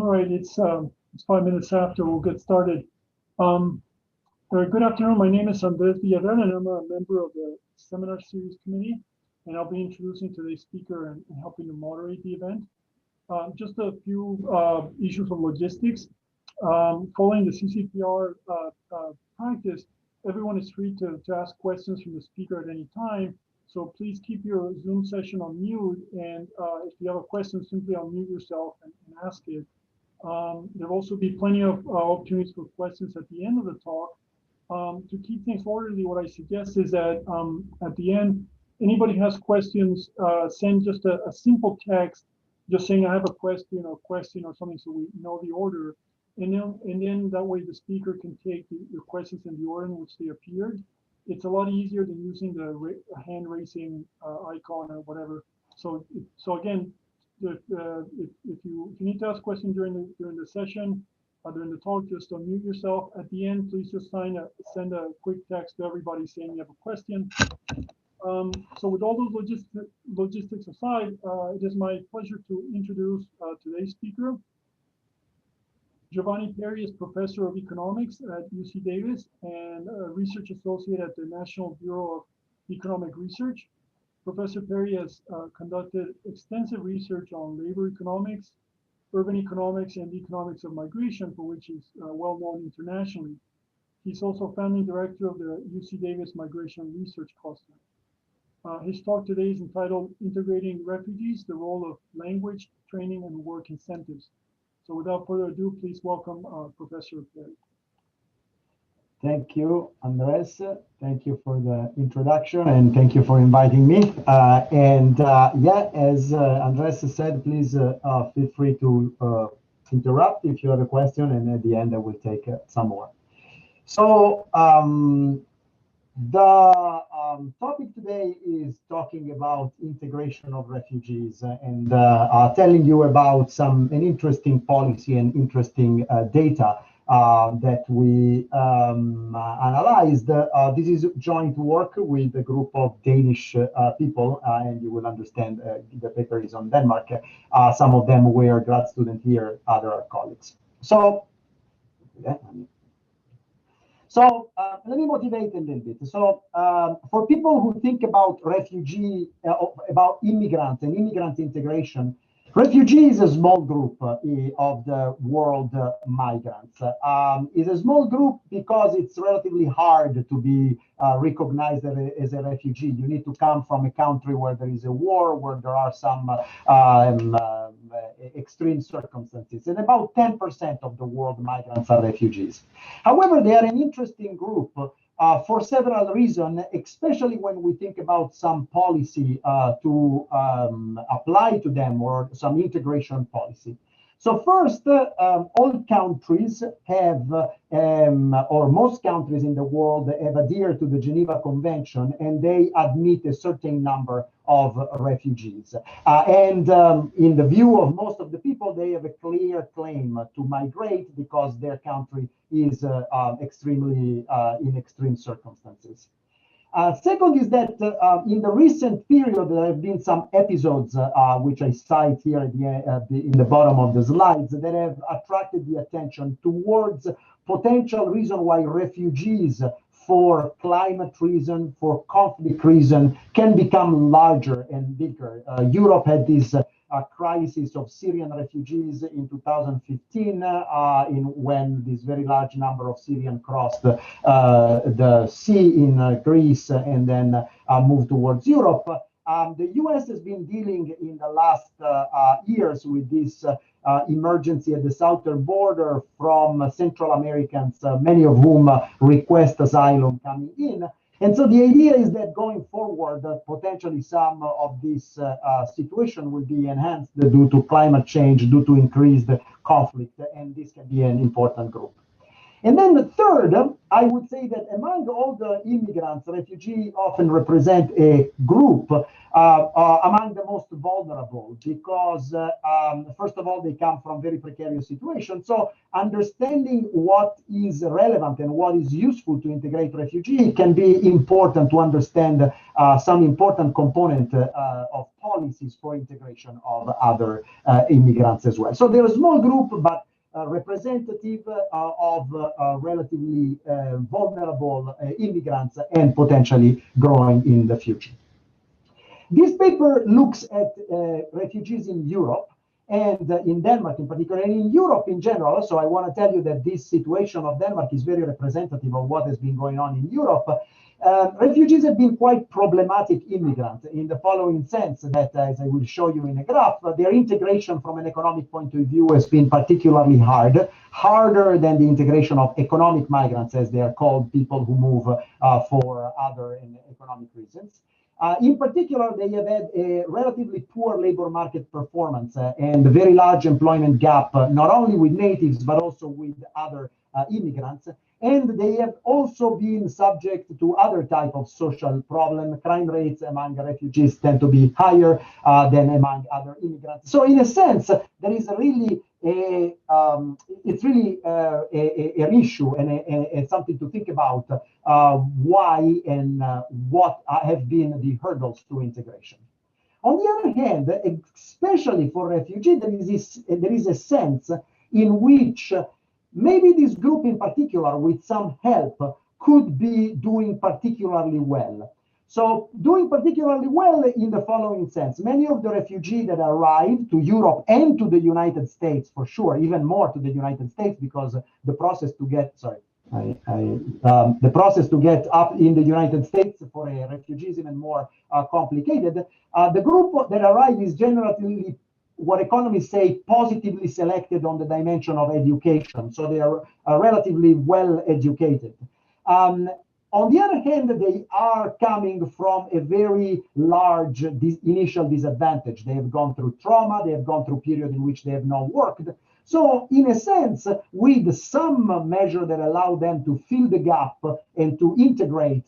All right, it's 5 minutes after. We'll get started. Good afternoon. My name is Andres Villarreal, and I'm a member of the Seminar Series Committee, and I'll be introducing today's speaker and helping to moderate the event. Just a few issues of logistics. Following the CCPR practice, everyone is free to ask questions from the speaker at any time. So please keep your Zoom session on mute, and if you have a question, simply unmute yourself and ask it. There'll also be plenty of opportunities for questions at the end of the talk. To keep things orderly, what I suggest is that at the end, anybody has questions, send just a simple text, just saying I have a question or something, so we know the order. And then that way the speaker can take your questions in the order in which they appeared. It's a lot easier than using the hand raising icon or whatever. So again, if you need to ask questions during the session, during the talk, just unmute yourself. At the end, please just send a quick text to everybody saying you have a question. So with all those logistics aside, it is my pleasure to introduce today's speaker. Giovanni Peri is Professor of Economics at UC Davis and a Research Associate at the National Bureau of Economic Research. Professor Peri has conducted extensive research on labor economics, urban economics, and economics of migration, for which he's well known internationally. He's also founding director of the UC Davis Migration Research Cluster. His talk today is entitled Integrating Refugees, the Role of Language, Training, and Work Incentives. So without further ado, please welcome Professor Peri. Thank you, Andres. Thank you for the introduction and thank you for inviting me. As Andres said, please feel free to interrupt if you have a question, and at the end I will take some more. So the topic today is talking about integration of refugees and telling you about an interesting policy and interesting data that we analyzed. This is joint work with a group of Danish people, and you will understand the paper is on Denmark. Some of them were grad students here, other are colleagues. So let me motivate a little bit. So for people who think about refugee, about immigrants and immigrant integration, refugee is a small group of the world migrants. It's a small group because it's relatively hard to be recognized as a refugee. You need to come from a country where there is a war, where there are some extreme circumstances. And about 10% of the world migrants are refugees. However, they are an interesting group for several reasons, especially when we think about some policy to apply to them or some integration policy. So first, all countries have, or most countries in the world have adhered to the Geneva Convention, and they admit a certain number of refugees. In the view of most of the people, they have a clear claim to migrate because their country is extremely in extreme circumstances. Second is that in the recent period, there have been some episodes, which I cite here in the bottom of the slides, that have attracted the attention towards potential reason why refugees for climate reason, for conflict reason, can become larger and bigger. Europe had this crisis of Syrian refugees in 2015, when this very large number of Syrians crossed the sea in Greece and then moved towards Europe. The US has been dealing in the last years with this emergency at the southern border from Central Americans, many of whom request asylum coming in. And so the idea is that going forward, potentially some of this situation will be enhanced due to climate change, due to increased conflict, and this can be an important group. And then the third, I would say that among all the immigrants, refugees often represent a group among the most vulnerable because, first of all, they come from very precarious situations. So understanding what is relevant and what is useful to integrate refugees can be important to understand some important component of policies for integration of other immigrants as well. So they're a small group, but representative of relatively vulnerable immigrants and potentially growing in the future. This paper looks at refugees in Europe and in Denmark in particular, and in Europe in general. So I want to tell you that this situation of Denmark is very representative of what has been going on in Europe. Refugees have been quite problematic immigrants in the following sense that, as I will show you in a graph, their integration from an economic point of view has been particularly hard, harder than the integration of economic migrants, as they are called, people who move for other economic reasons. In particular, they have had a relatively poor labor market performance and a very large employment gap, not only with natives, but also with other immigrants. And they have also been subject to other type of social problem. Crime rates among refugees tend to be higher than among other immigrants. So in a sense, there is really it's really an issue and something to think about why and what have been the hurdles to integration. On the other hand, especially for refugees, there is a sense in which maybe this group in particular, with some help, could be doing particularly well. So doing particularly well in the following sense: many of the refugees that arrived to Europe and to the United States, for sure, even more to the United States, because the process to get, the process to get up in the United States for a refugee is even more complicated. The group that arrived is generally what economists say positively selected on the dimension of education. So they are relatively well educated. On the other hand, they are coming from a very large initial disadvantage. They have gone through trauma, they have gone through a period in which they have not worked. So in a sense, with some measure that allow them to fill the gap and to integrate,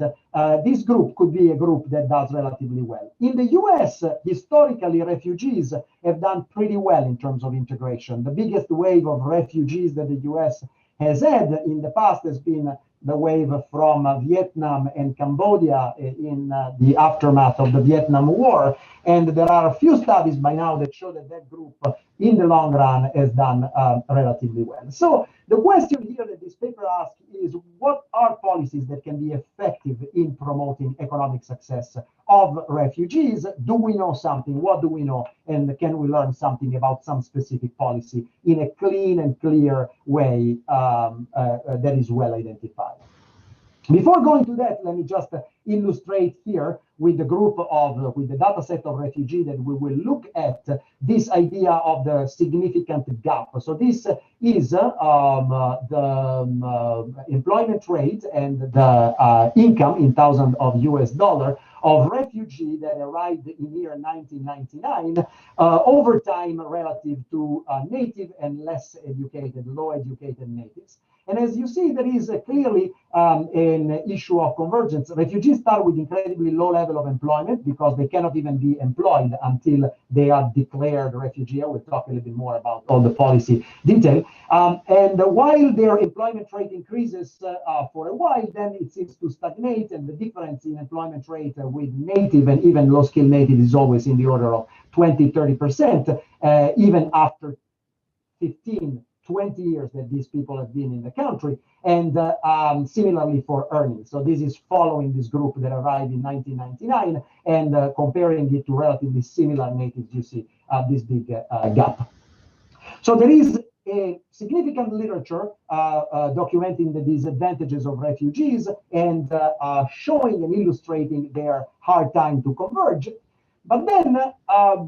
this group could be a group that does relatively well. In the US, historically, refugees have done pretty well in terms of integration. The biggest wave of refugees that the US has had in the past has been the wave from Vietnam and Cambodia in the aftermath of the Vietnam War. And there are a few studies by now that show that that group in the long run has done relatively well. So the question here that this paper asks is, what are policies that can be effective in promoting economic success of refugees? Do we know something? What do we know? And can we learn something about some specific policy in a clean and clear way that is well identified? Before going to that, let me just illustrate here with the with the data set of refugees that we will look at this idea of the significant gap. So this is the employment rate and the income in thousands of US dollars of refugees that arrived in year 1999 over time relative to native and less educated, low educated natives. And as you see, there is clearly an issue of convergence. Refugees start with incredibly low level of employment because they cannot even be employed until they are declared refugee. We'll talk a little bit more about all the policy detail. And while their employment rate increases for a while, then it seems to stagnate, and the difference in employment rate with native and even low-skilled native is always in the order of 20-30%, even after 15-20 years that these people have been in the country, and similarly for earnings. So this is following this group that arrived in 1999 and comparing it to relatively similar natives. You see this big gap. So there is a significant literature documenting the disadvantages of refugees and showing and illustrating their hard time to converge. But then,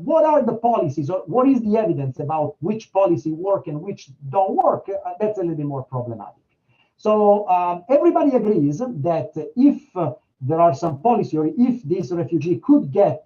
what are the policies, or what is the evidence about which policy work and which don't work? That's a little bit more problematic. So everybody agrees that if there are some policy, or if this refugee could get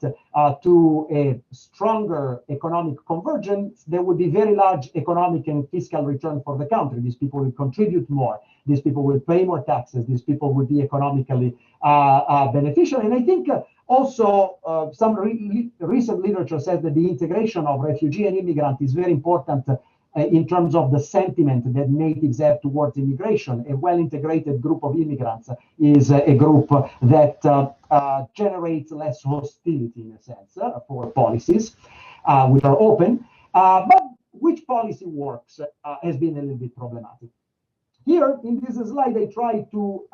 to a stronger economic convergence, there would be very large economic and fiscal return for the country. These people will contribute more. These people will pay more taxes. These people would be economically beneficial. And I think also some recent literature says that the integration of refugee and immigrant is very important in terms of the sentiment that natives have towards immigration. A well-integrated group of immigrants is a group that generates less hostility, in a sense, for policies which are open. But which policy works has been a little bit problematic. Here, in this slide, I try to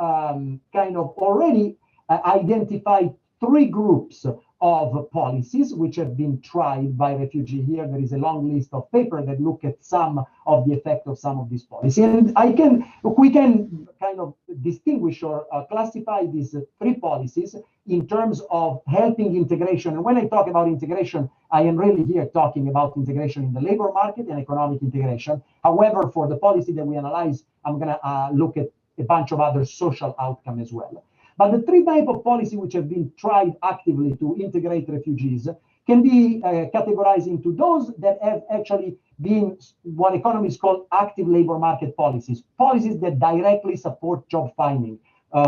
kind of already identify three groups of policies which have been tried by refugee. Here there is a long list of papers that look at some of the effect of some of these policies, and we can kind of distinguish or classify these three policies in terms of helping integration. And when I talk about integration, I am really here talking about integration in the labor market and economic integration. However, for the policy that we analyze, I'm going to look at a bunch of other social outcomes as well. But the three types of policy which have been tried actively to integrate refugees can be categorized into those that have actually been what economists call active labor market policies, policies that directly support job finding,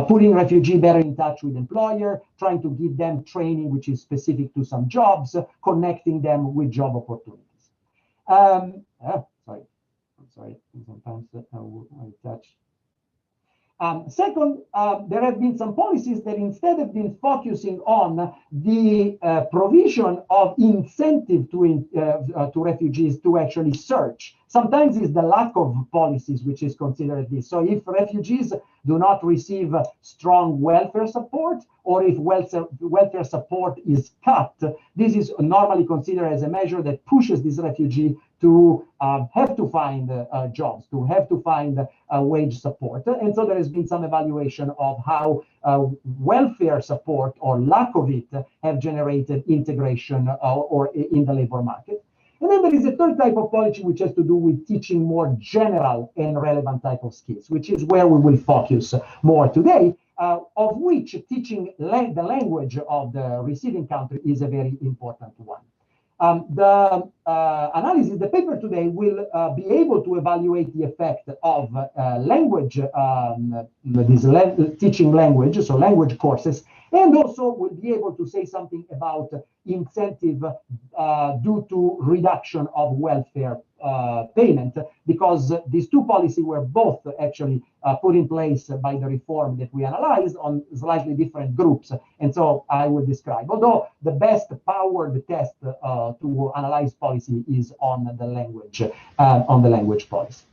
putting refugee better in touch with employer, trying to give them training which is specific to some jobs, connecting them with job opportunities. Sorry, sometimes I touch. Second, there have been some policies that instead have been focusing on the provision of incentive to refugees to actually search. Sometimes it's the lack of policies which is considered this. So if refugees do not receive strong welfare support, or if welfare support is cut, this is normally considered as a measure that pushes this refugee to have to find jobs, to have to find wage support. And so there has been some evaluation of how welfare support or lack of it have generated integration or in the labor market. And then there is a third type of policy which has to do with teaching more general and relevant type of skills, which is where we will focus more today, of which teaching the language of the receiving country is a very important one. The analysis, the paper today will be able to evaluate the effect of language, teaching language, so language courses, and also will be able to say something about incentive due to reduction of welfare payment, because these two policies were both actually put in place by the reform that we analyzed on slightly different groups. And so I will describe, although the best powered test to analyze policy is on the language policy.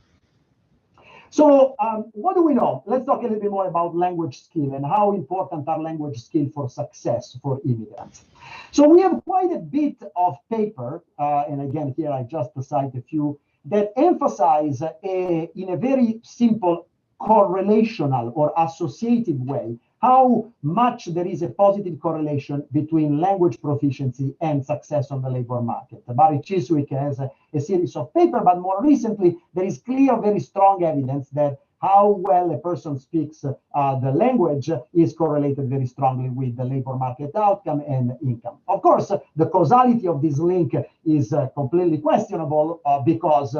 So what do we know? Let's talk a little bit more about language skill and how important are language skills for success for immigrants. So we have quite a bit of paper, and again, here I just cite a few, that emphasize in a very simple correlational or associative way how much there is a positive correlation between language proficiency and success on the labor market. Barry Chiswick has a series of papers, but more recently, there is clear, very strong evidence that how well a person speaks the language is correlated very strongly with the labor market outcome and income. Of course, the causality of this link is completely questionable because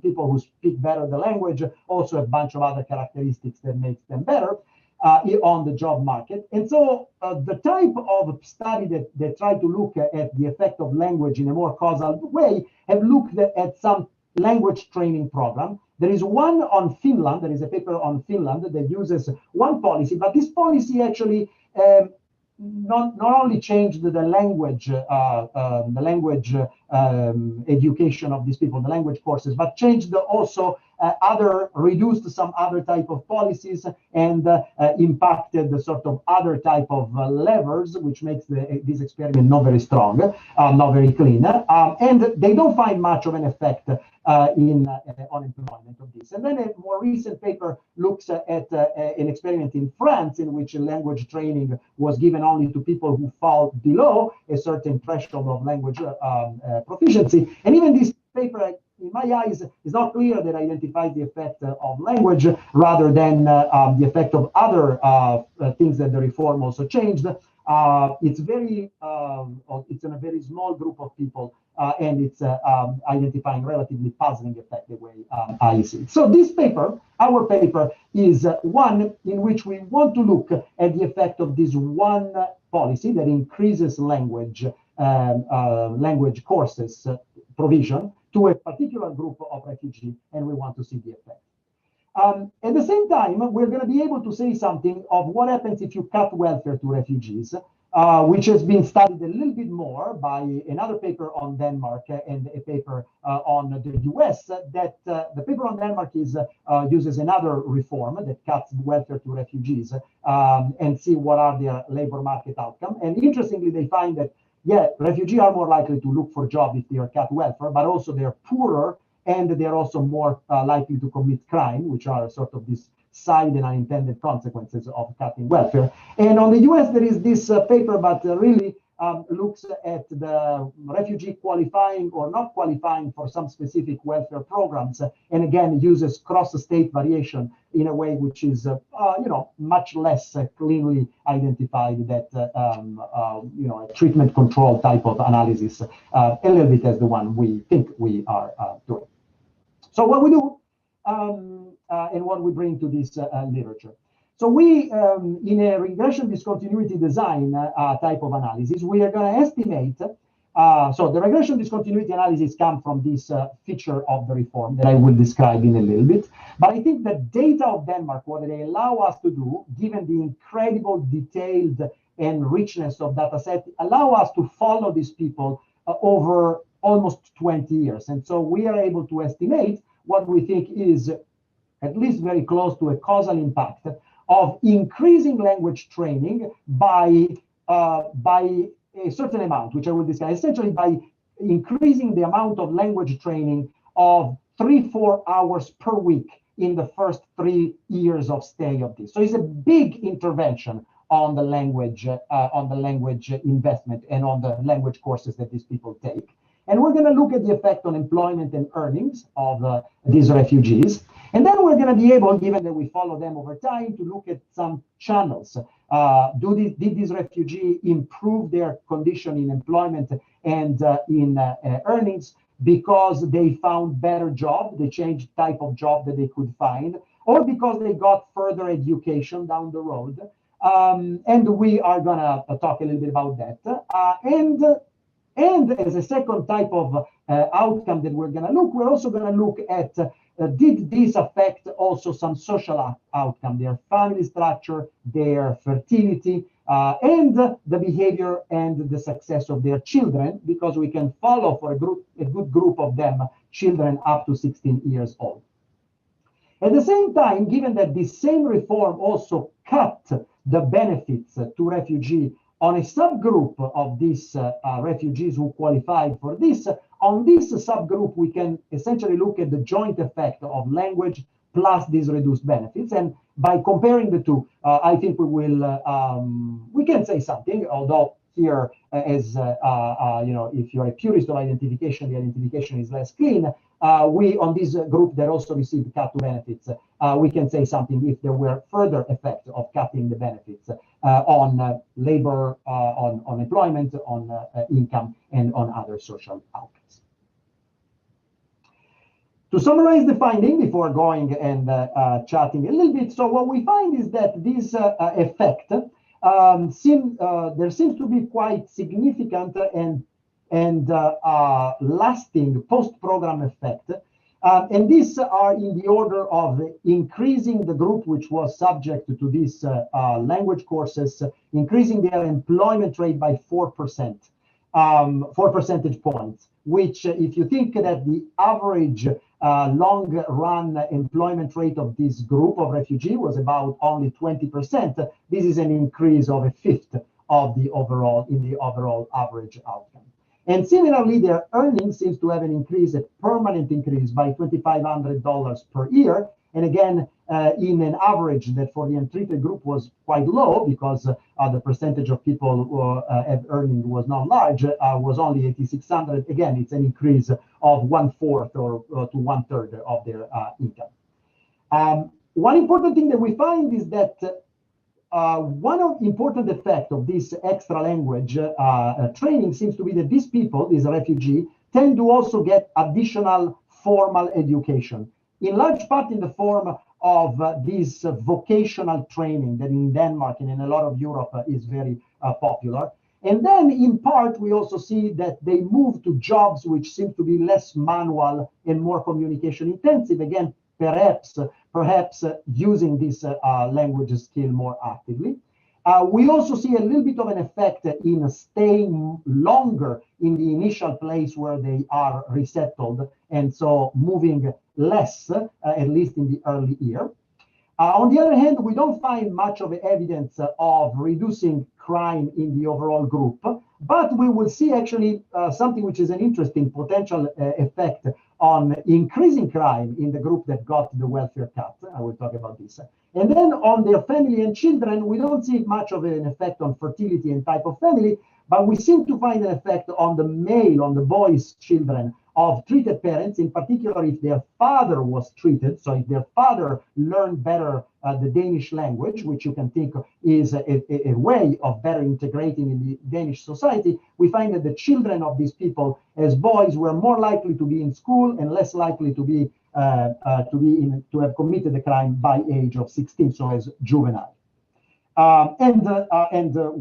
people who speak better the language also have a bunch of other characteristics that make them better on the job market. And so the type of study that try to look at the effect of language in a more causal way have looked at some language training program. There is one on Finland. There is a paper on Finland that uses one policy, but this policy actually not only changed the language education of these people, the language courses, but changed also reduced some other type of policies and impacted the sort of other type of levers, which makes this experiment not very strong, not very clean. And they don't find much of an effect in unemployment of this. And then a more recent paper looks at an experiment in France in which language training was given only to people who fall below a certain threshold of language proficiency. And even this paper, in my eyes, it's not clear that identifies the effect of language rather than the effect of other things that the reform also changed. It's it's in a very small group of people, and it's identifying relatively puzzling effect the way I see it. So this paper, our paper, is one in which we want to look at the effect of this one policy that increases language courses provision to a particular group of refugees, and we want to see the effect. At the same time, we're going to be able to say something of what happens if you cut welfare to refugees, which has been studied a little bit more by another paper on Denmark and a paper on the US. That the paper on Denmark uses another reform that cuts welfare to refugees and see what are their labor market outcome. And interestingly, they find that, yeah, refugees are more likely to look for a job if they are cut welfare, but also they're poorer and they're also more likely to commit crime, which are sort of these side and unintended consequences of cutting welfare. And on the US, there is this paper, but really looks at the refugee qualifying or not qualifying for some specific welfare programs, and again uses cross-state variation in a way which is, much less cleanly identified that a treatment control type of analysis, a little bit as the one we think we are doing. So what we do and what we bring to this literature. So we, in a regression discontinuity design type of analysis, we are going to estimate, so the regression discontinuity analysis comes from this feature of the reform that I will describe in a little bit. But I think the data of Denmark, what they allow us to do, given the incredible detailed and richness of data set, allow us to follow these people over almost 20 years. And so we are able to estimate what we think is at least very close to a causal impact of increasing language training by a certain amount, which I will discuss, essentially by increasing the amount of language training of 3-4 hours per week in the first 3 years of stay of this. So it's a big intervention on the language investment and on the language courses that these people take. And we're going to look at the effect on employment and earnings of these refugees. And then we're going to be able, given that we follow them over time, to look at some channels. Did these refugees improve their condition in employment and in earnings because they found better job, they changed type of job that they could find, or because they got further education down the road? And we are going to talk a little bit about that. And as a second type of outcome that we're going to look, we're also going to look at did this affect also some social outcome, their family structure, their fertility, and the behavior and the success of their children, because we can follow for a good group of them, children up to 16 years old. At the same time, given that this same reform also cut the benefits to refugees on a subgroup of these refugees who qualified for this, on this subgroup, we can essentially look at the joint effect of language plus these reduced benefits. And by comparing the two, I think we can say something, although here, as if you're a purist of identification, the identification is less clean. We, on this group that also received cut to benefits, we can say something if there were further effects of cutting the benefits on labor, on employment, on income, and on other social outcomes. To summarize the finding before going and chatting a little bit, so what we find is that this effect there seems to be quite significant and lasting post-program effect. And these are in the order of increasing the group which was subject to these language courses, increasing their employment rate by 4%, 4 percentage points, which if you think that the average long-run employment rate of this group of refugees was about only 20%, this is an increase of a fifth of the overall average outcome. And similarly, their earnings seems to have an increase, a permanent increase by $2,500 per year. And again, in an average that for the untreated group was quite low because the percentage of people who have earning was not large, was only 8,600. Again, it's an increase of 1/4 or to 1/3 of their income. One important thing that we find is that one of important effect of this extra language training seems to be that these people, these refugees, tend to also get additional formal education, in large part in the form of this vocational training that in Denmark and in a lot of Europe is very popular. And then in part, we also see that they move to jobs which seem to be less manual and more communication intensive, again, perhaps using this language skill more actively. We also see a little bit of an effect in staying longer in the initial place where they are resettled, and so moving less, at least in the early year. On the other hand, we don't find much of evidence of reducing crime in the overall group, but we will see actually something which is an interesting potential effect on increasing crime in the group that got the welfare cut. I will talk about this. And then on their family and children, we don't see much of an effect on fertility and type of family, but we seem to find an effect on the male, on the boys' children of treated parents, in particular if their father was treated. So if their father learned better the Danish language, which you can think is a way of better integrating in the Danish society, we find that the children of these people as boys were more likely to be in school and less likely to be to have committed a crime by age of 16, so as juvenile.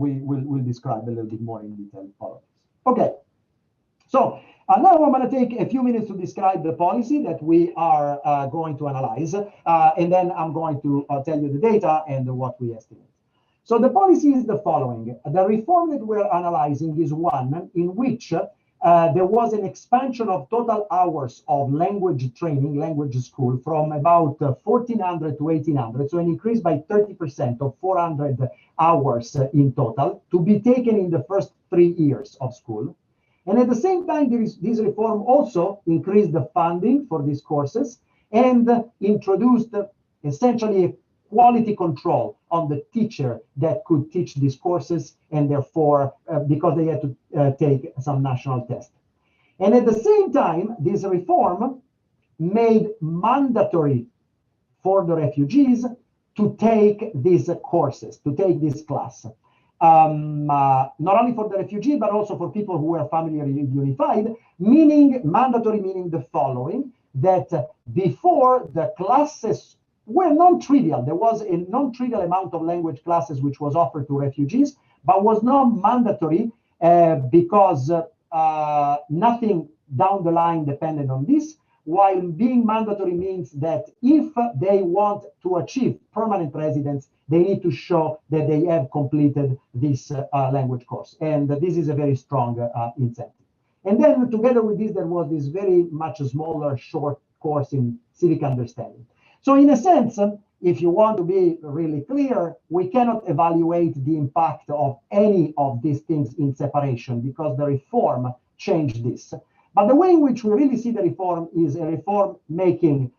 We will describe a little bit more in detail all of this. Okay, so now I'm going to take a few minutes to describe the policy that we are going to analyze, and then I'm going to tell you the data and what we estimate. So the policy is the following. The reform that we're analyzing is one in which there was an expansion of total hours of language training, language school, from about 1,400 to 1,800, so an increase by 30% of 400 hours in total to be taken in the first 3 years of school. And at the same time, this reform also increased the funding for these courses and introduced essentially quality control on the teacher that could teach these courses, and therefore, because they had to take some national test. And at the same time, this reform made mandatory for the refugees to take these courses, to take this class. Not only for the refugee, but also for people who were family reunified, meaning mandatory, meaning the following, that before the classes were non-trivial. There was a non-trivial amount of language classes which was offered to refugees, but was not mandatory because nothing down the line depended on this, while being mandatory means that if they want to achieve permanent residence, they need to show that they have completed this language course. And this is a very strong incentive. And then together with this, there was this very much smaller short course in civic understanding. So in a sense, if you want to be really clear, we cannot evaluate the impact of any of these things in separation because the reform changed this. But the way in which we really see the reform is a reform making,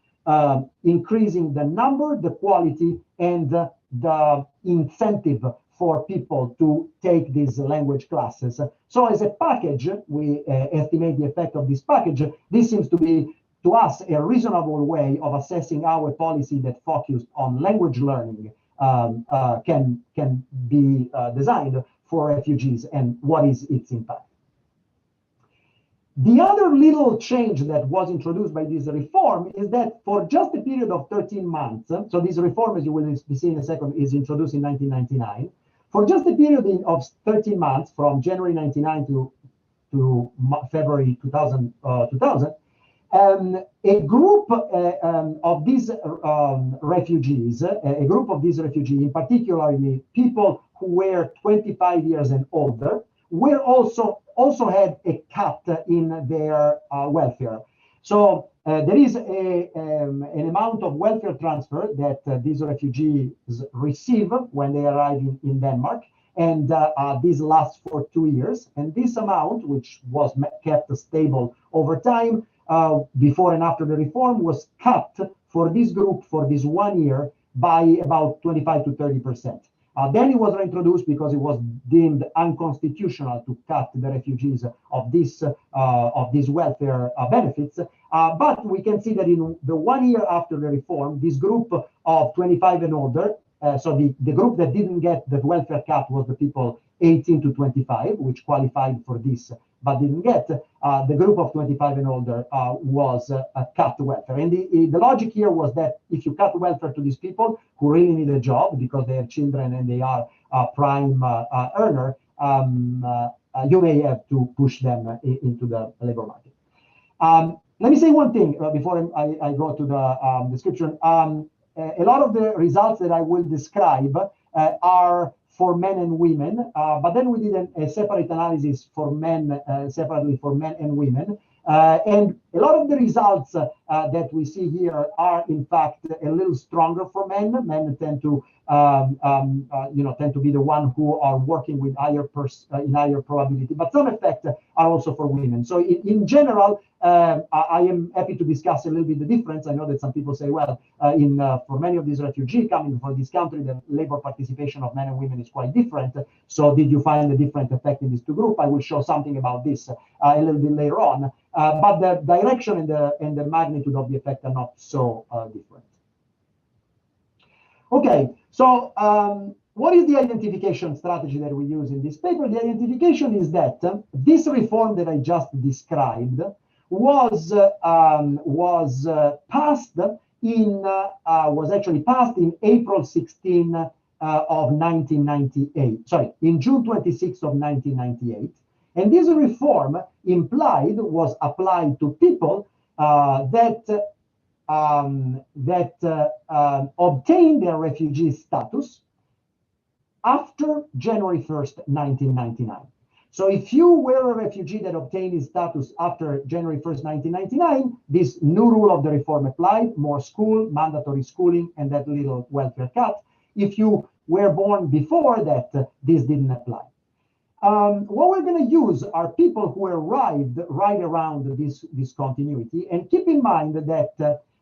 increasing the number, the quality, and the incentive for people to take these language classes. So as a package, we estimate the effect of this package. This seems to be, to us, a reasonable way of assessing how a policy that focused on language learning can be designed for refugees and what is its impact. The other little change that was introduced by this reform is that for just a period of 13 months, so this reform, as you will be seeing in a second, is introduced in 1999. For just a period of 13 months, from January 99 to February 2000, a group of these refugees, in particular people who were 25 years and older, were also had a cut in their welfare. So there is an amount of welfare transfer that these refugees receive when they arrive in Denmark. and this lasts for 2 years. And this amount, which was kept stable over time, before and after the reform, was cut for this group for this 1 year by about 25 to 30%. Then it was reintroduced because it was deemed unconstitutional to cut the refugees of these welfare benefits. But we can see that in the 1 year after the reform, this group of 25 and older, so the group that didn't get the welfare cut was the people 18 to 25, which qualified for this but didn't get. The group of 25 and older was cut welfare. And the logic here was that if you cut welfare to these people who really need a job because they have children and they are prime earner, you may have to push them into the labor market. Let me say one thing before I go to the description. A lot of the results that I will describe are for men and women, but then we did a separate analysis for men, separately for men and women. And a lot of the results that we see here are, in fact, a little stronger for men. Men tend to, tend to be the one who are working with higher probability, but some effects are also for women. So in general, I am happy to discuss a little bit the difference. I know that some people say, well, for many of these refugees coming from this country, the labor participation of men and women is quite different. So did you find a different effect in these two groups? I will show something about this a little bit later on. But the direction and the magnitude of the effect are not so different. Okay, so what is the identification strategy that we use in this paper? The identification is that this reform that I just described was actually passed in April 16 of 1998. Sorry, in June 26 of 1998. And this reform was applied to people that obtained their refugee status after January 1st, 1999. So if you were a refugee that obtained his status after January 1st, 1999, this new rule of the reform applied: more school, mandatory schooling, and that little welfare cut. If you were born before that, this didn't apply. What we're going to use are people who arrived right around this discontinuity. And keep in mind that,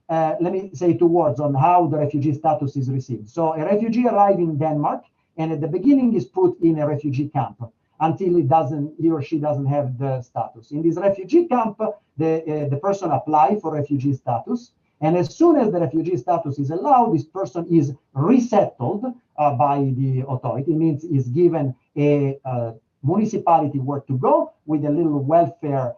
let me say 2 words on how the refugee status is received. So a refugee arrives in Denmark, and at the beginning is put in a refugee camp until he or she doesn't have the status. In this refugee camp, the person applies for refugee status. And as soon as the refugee status is allowed, this person is resettled by the authority. It means is given a municipality where to go with a little welfare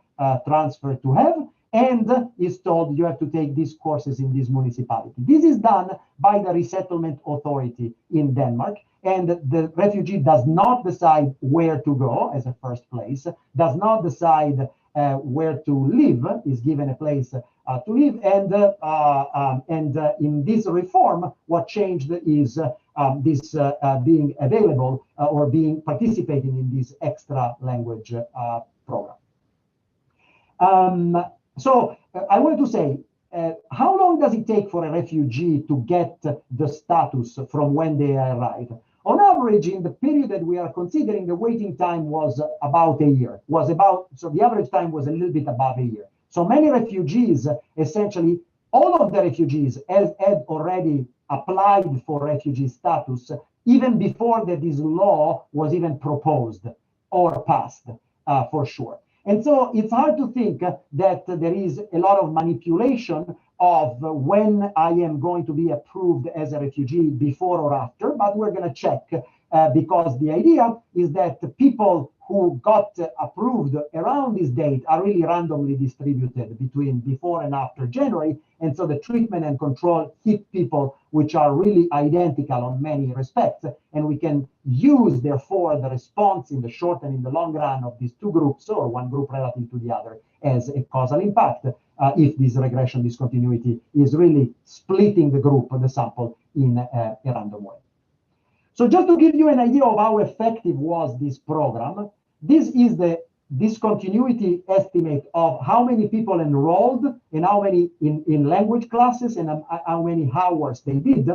transfer to have, and is told you have to take these courses in this municipality. This is done by the resettlement authority in Denmark, and the refugee does not decide where to go as a first place, does not decide where to live, is given a place to live, and in this reform, what changed is this being available or participating in this extra language program. So I wanted to say, how long does it take for a refugee to get the status from when they arrive? On average, in the period that we are considering, the waiting time was about a year. So the average time was a little bit above a year. So many refugees, essentially all of the refugees had already applied for refugee status even before this law was even proposed or passed, for sure. And so it's hard to think that there is a lot of manipulation of when I am going to be approved as a refugee before or after, but we're going to check because the idea is that the people who got approved around this date are really randomly distributed between before and after January. And so the treatment and control hit people which are really identical on many respects. And we can use, therefore, the response in the short and in the long run of these two groups, or one group relative to the other, as a causal impact, if this regression discontinuity is really splitting the group, the sample, in a random way. So just to give you an idea of how effective was this program, this is the discontinuity estimate of how many people enrolled and how many in language classes and how many hours they did.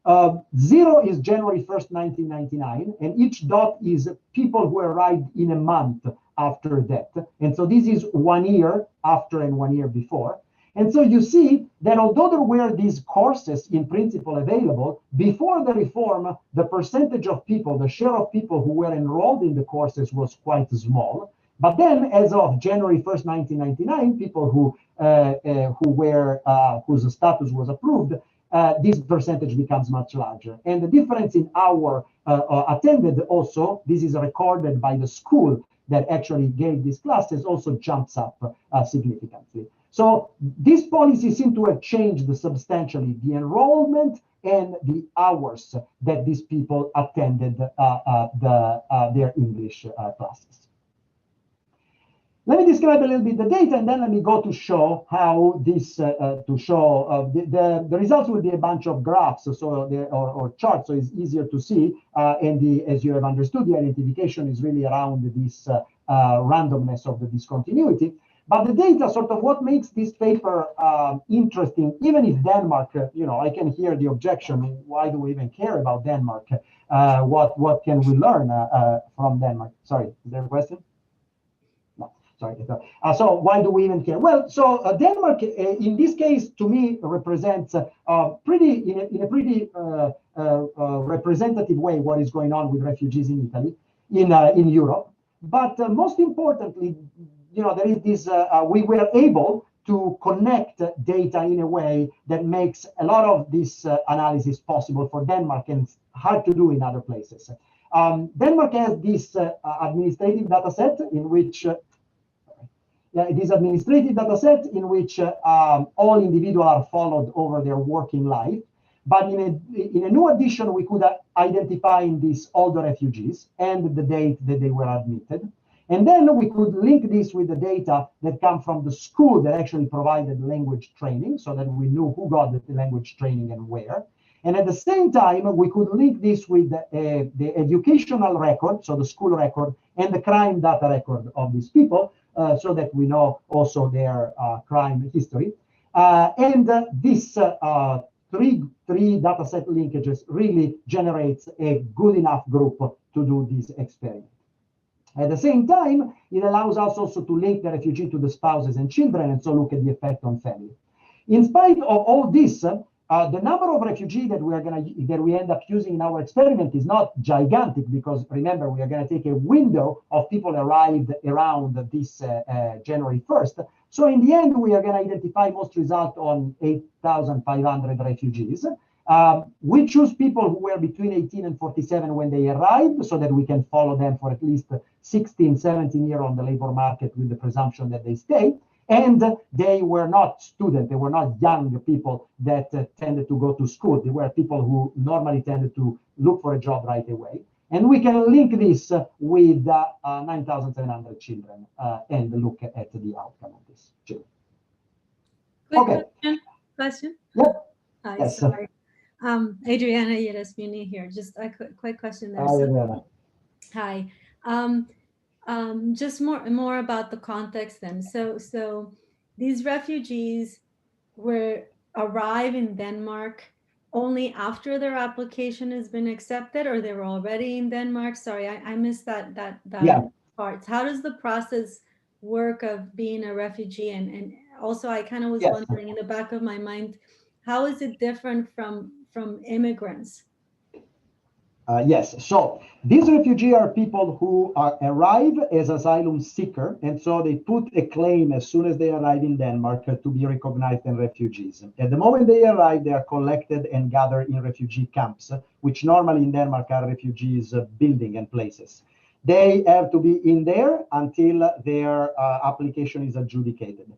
0 is January 1st, 1999, and each dot is people who arrived in a month after that. And so this is 1 year after and 1 year before. And so you see that although there were these courses in principle available, before the reform, the percentage of people, the share of people who were enrolled in the courses was quite small. But then as of January 1st, 1999, people whose status was approved, this percentage becomes much larger. And the difference in our attended also, this is recorded by the school that actually gave these classes, also jumps up significantly. So these policies seem to have changed substantially the enrollment and the hours that these people attended their English classes. Let me describe a little bit the data, and then let me go to show how this, the results will be a bunch of graphs or charts, so it's easier to see. And as you have understood, the identification is really around this randomness of the discontinuity. But the data, sort of what makes this paper interesting, even if Denmark, I can hear the objection, why do we even care about Denmark? What can we learn from Denmark? Sorry, is there a question? Sorry. So why do we even care? Well, so Denmark, in this case, to me, represents in a pretty representative way what is going on with refugees in Italy, in Europe. But most importantly, there is this. We were able to connect data in a way that makes a lot of this analysis possible for Denmark and hard to do in other places. Denmark has this administrative data set in which. It is administrative data set in which all individuals are followed over their working life. But in a new edition, we could identify in this all the refugees and the date that they were admitted. And then we could link this with the data that come from the school that actually provided language training, so that we knew who got the language training and where. And at the same time, we could link this with the educational record, so the school record, and the crime data record of these people, so that we know also their crime history. This three data set linkages really generates a good enough group to do this experiment. At the same time, it allows us also to link the refugee to the spouses and children, and so look at the effect on family. In spite of all this, the number of refugees that we end up using in our experiment is not gigantic, because remember, we are going to take a window of people arrived around this January 1st. So in the end, we are going to identify most result on 8,500 refugees. We choose people who were between 18 and 47 when they arrived, so that we can follow them for at least 16, 17 years on the labor market with the presumption that they stay. And they were not students, they were not young people that tended to go to school. They were people who normally tended to look for a job right away. And we can link this with 9,700 children and look at the outcome of this children. Quick question? Yeah. Hi, Yes. sorry. Adriana Yerasmini here. Just a quick question there. Hi. Just more about the context then. So these refugees arrive in Denmark only after their application has been accepted, or they were already in Denmark? Sorry, I missed that part. How does the process work of being a refugee? And also, I kind of was wondering in the back of my mind, how is it different from immigrants? Yes, so these refugees are people who arrive as asylum seeker, and so they put a claim as soon as they arrive in Denmark to be recognized as refugees. At the moment they arrive, they are collected and gathered in refugee camps, which normally in Denmark are refugees building and places. They have to be in there until their application is adjudicated.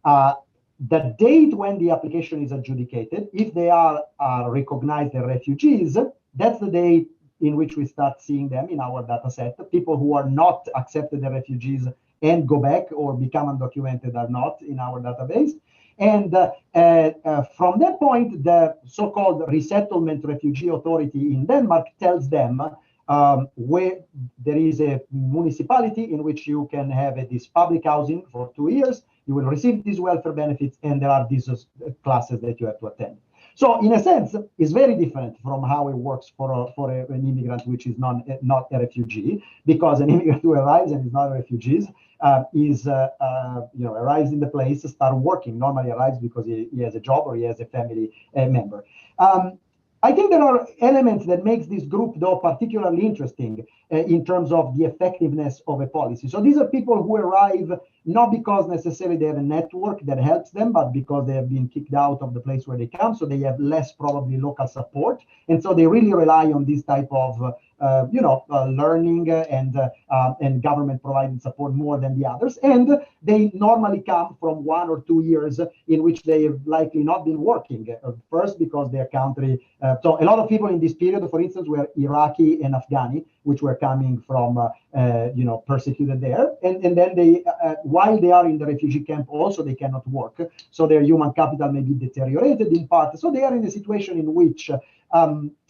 The date when the application is adjudicated, if they are recognized as refugees, that's the date in which we start seeing them in our data set. People who are not accepted as refugees and go back or become undocumented are not in our database. And from that point, the so-called resettlement refugee authority in Denmark tells them where there is a municipality in which you can have this public housing for 2 years, you will receive these welfare benefits, and there are these classes that you have to attend. So in a sense, it's very different from how it works for an immigrant which is not a refugee, because an immigrant who arrives and is not a refugee arrives in the place, start working. Normally arrives because he has a job or he has a family member. I think there are elements that makes this group, though, particularly interesting in terms of the effectiveness of a policy. So these are people who arrive not because necessarily they have a network that helps them, but because they have been kicked out of the place where they come, so they have less probably local support, and so they really rely on this type of learning and government providing support more than the others. And they normally come from 1 or 2 years in which they have likely not been working. First, because their country. So a lot of people in this period, for instance, were Iraqi and Afghani, which were coming from persecuted there, and then they while they are in the refugee camp, also they cannot work. So their human capital may be deteriorated in part. So they are in a situation in which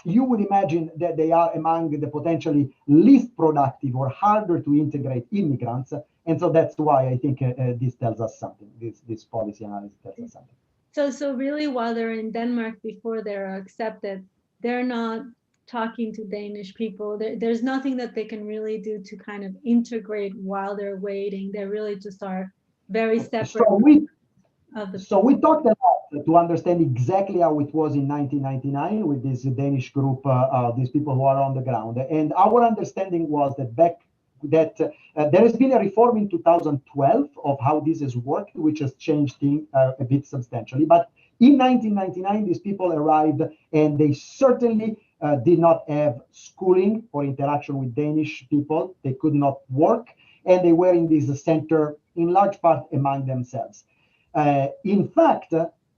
you would imagine that they are among the potentially least productive or harder to integrate immigrants. And so that's why I think this tells us something. This policy analysis tells us something. So really, while they're in Denmark before they're accepted, they're not talking to Danish people. There's nothing that they can really do to kind of integrate while they're waiting. They really just are very separate. So we talked a lot to understand exactly how it was in 1999 with this Danish group, these people who are on the ground. And our understanding was that there has been a reform in 2012 of how this has worked, which has changed things a bit substantially. But in 1999, these people arrived, and they certainly did not have schooling or interaction with Danish people. They could not work, and they were in this center in large part among themselves. In fact,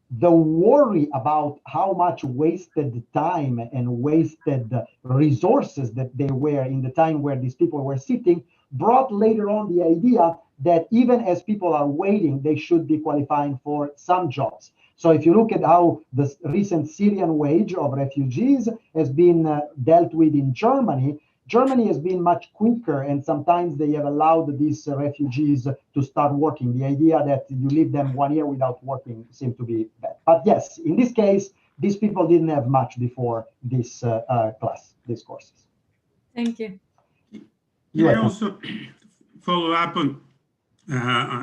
the worry about how much wasted time and wasted resources that they were in the time where these people were sitting brought later on the idea that even as people are waiting, they should be qualifying for some jobs. So if you look at how the recent Syrian wave of refugees has been dealt with in Germany, Germany has been much quicker, and sometimes they have allowed these refugees to start working. The idea that you leave them 1 year without working seems to be bad. But yes, in this case, these people didn't have much before this these courses. Thank you. Can I also follow up on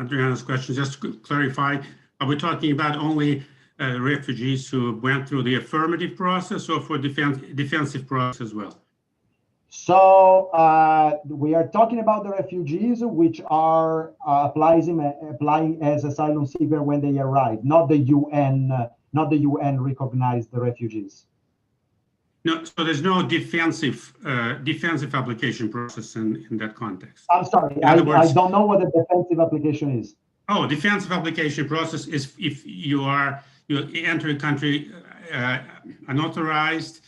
Adriana's question, just to clarify, are we talking about only refugees who went through the affirmative process, or for defensive process as well? So we are talking about the refugees which are applying as asylum seeker when they arrive, not the UN recognized the refugees. No, so there's no defensive application process in that context. I'm sorry, I don't know what a defensive application is. Oh, defensive application process is if you enter a country unauthorized,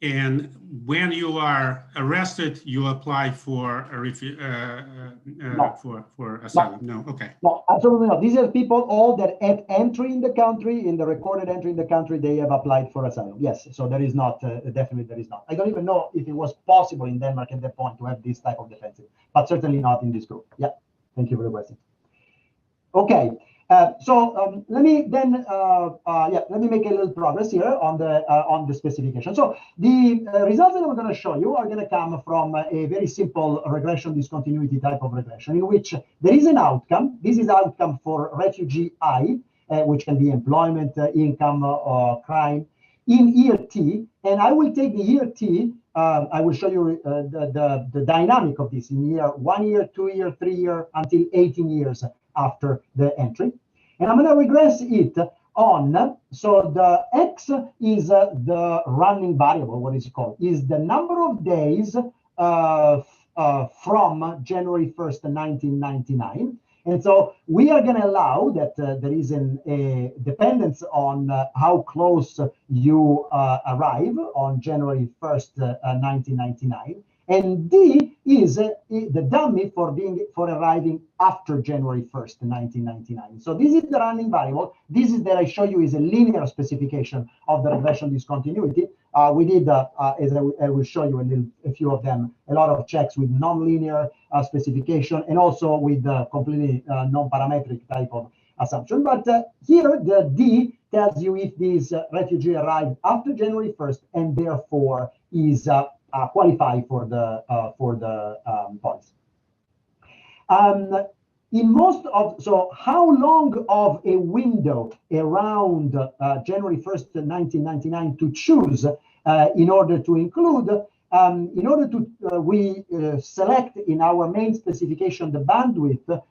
and when you are arrested, you apply for for asylum. No, okay. No, absolutely not. These are people all that at entry in the country, in the recorded entry in the country, they have applied for asylum. Yes, so there is not, definitely there is not. I don't even know if it was possible in Denmark at that point to have this type of defensive, but certainly not in this group. Yeah, thank you for the question. Okay. So let me then let me make a little progress here on the specification. So the results that I'm going to show you are going to come from a very simple regression discontinuity type of regression, in which there is an outcome. This is outcome for refugee I, which can be employment, income, or crime in year T, and I will take the year T. I will show you the dynamic of this in year 1 year, 2 year, 3 year, until 18 years after the entry. And I'm going to regress it on, so the X is the running variable, what is it called, is the number of days from January 1st, 1999. And so we are going to allow that there is a dependence on how close you arrive on January 1st, 1999. And D is the dummy for arriving after January 1st, 1999. So this is the running variable. This is that I show you is a linear specification of the regression discontinuity. We did, as I will show you a few of them, a lot of checks with nonlinear specification, and also with completely non-parametric type of assumption. But here the D tells you if these refugee arrived after January 1st and therefore is qualified for the policy. In most of, so how long of a window around January 1st, 1999 to choose in order to include, we select in our main specification the bandwidth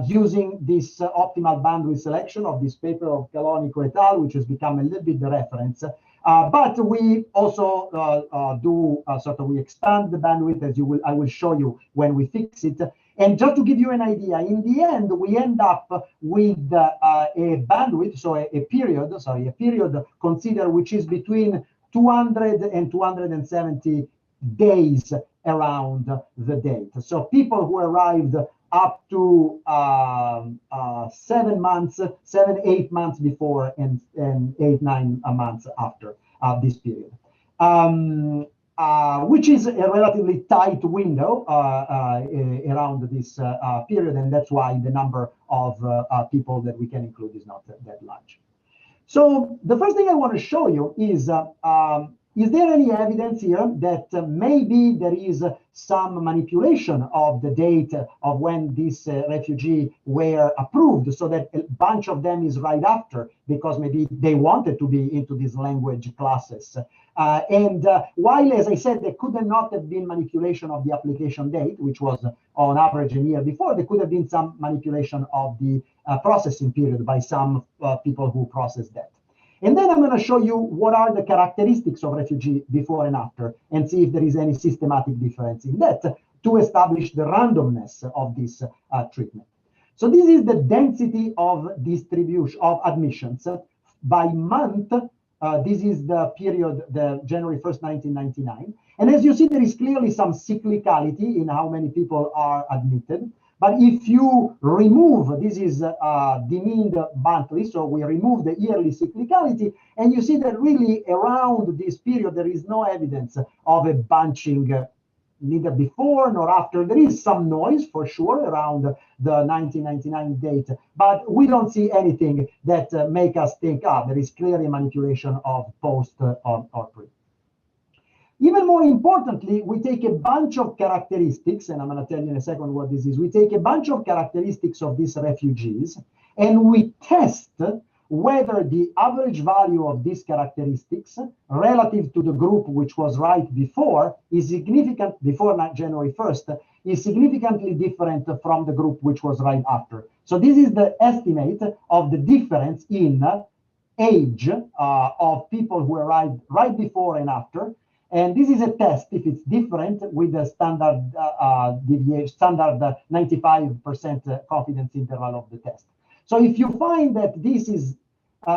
using this optimal bandwidth selection of this paper of Calonico et al., which has become a little bit the reference. But we also we expand the bandwidth, as I will show you when we fix it. And just to give you an idea, in the end, we end up with a bandwidth, so a period consider which is between 200 and 270 days around the date. So people who arrived up to 7 months, 8 months before and 8, 9 months after this period. Which is a relatively tight window around this period, and that's why the number of people that we can include is not that large. So the first thing I want to show you is there any evidence here that maybe there is some manipulation of the date of when these refugee were approved, so that a bunch of them is right after, because maybe they wanted to be into these language classes. While, as I said, there could not have been manipulation of the application date, which was on average a year before, there could have been some manipulation of the processing period by some people who processed that. And then I'm going to show you what are the characteristics of refugee before and after, and see if there is any systematic difference in that to establish the randomness of this treatment. So this is the density of distribution of admissions by month. This is the period, the January 1st, 1999. And as you see, there is clearly some cyclicality in how many people are admitted. But if you remove, this is demeaned monthly, so we remove the yearly cyclicality, and you see that really around this period, there is no evidence of a bunching neither before nor after. There is some noise for sure around the 1999 date, but we don't see anything that make us think, there is clearly a manipulation of post or pre. Even more importantly, we take a bunch of characteristics, and I'm going to tell you in a second what this is. We take a bunch of characteristics of these refugees, and we test whether the average value of these characteristics relative to the group which was right before is significant, before January 1st, is significantly different from the group which was right after. So this is the estimate of the difference in age of people who arrived right before and after. And this is a test if it's different with the standard deviation, standard 95% confidence interval of the test. So if you find that this is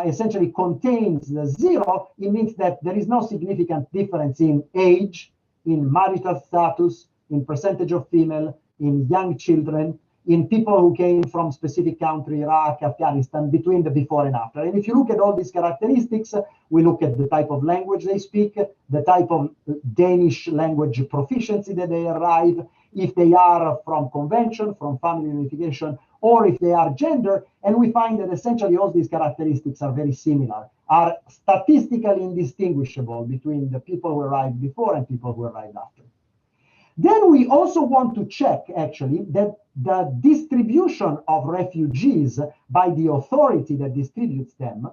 essentially contains the 0, it means that there is no significant difference in age, in marital status, in percentage of female, in young children, in people who came from specific country, Iraq, Afghanistan, between the before and after. And if you look at all these characteristics, we look at the type of language they speak, the type of Danish language proficiency that they arrive, if they are from convention, from family unification, or if they are gender, and we find that essentially all these characteristics are very similar, are statistically indistinguishable between the people who arrived before and people who arrived after. Then we also want to check, actually, that the distribution of refugees by the authority that distributes them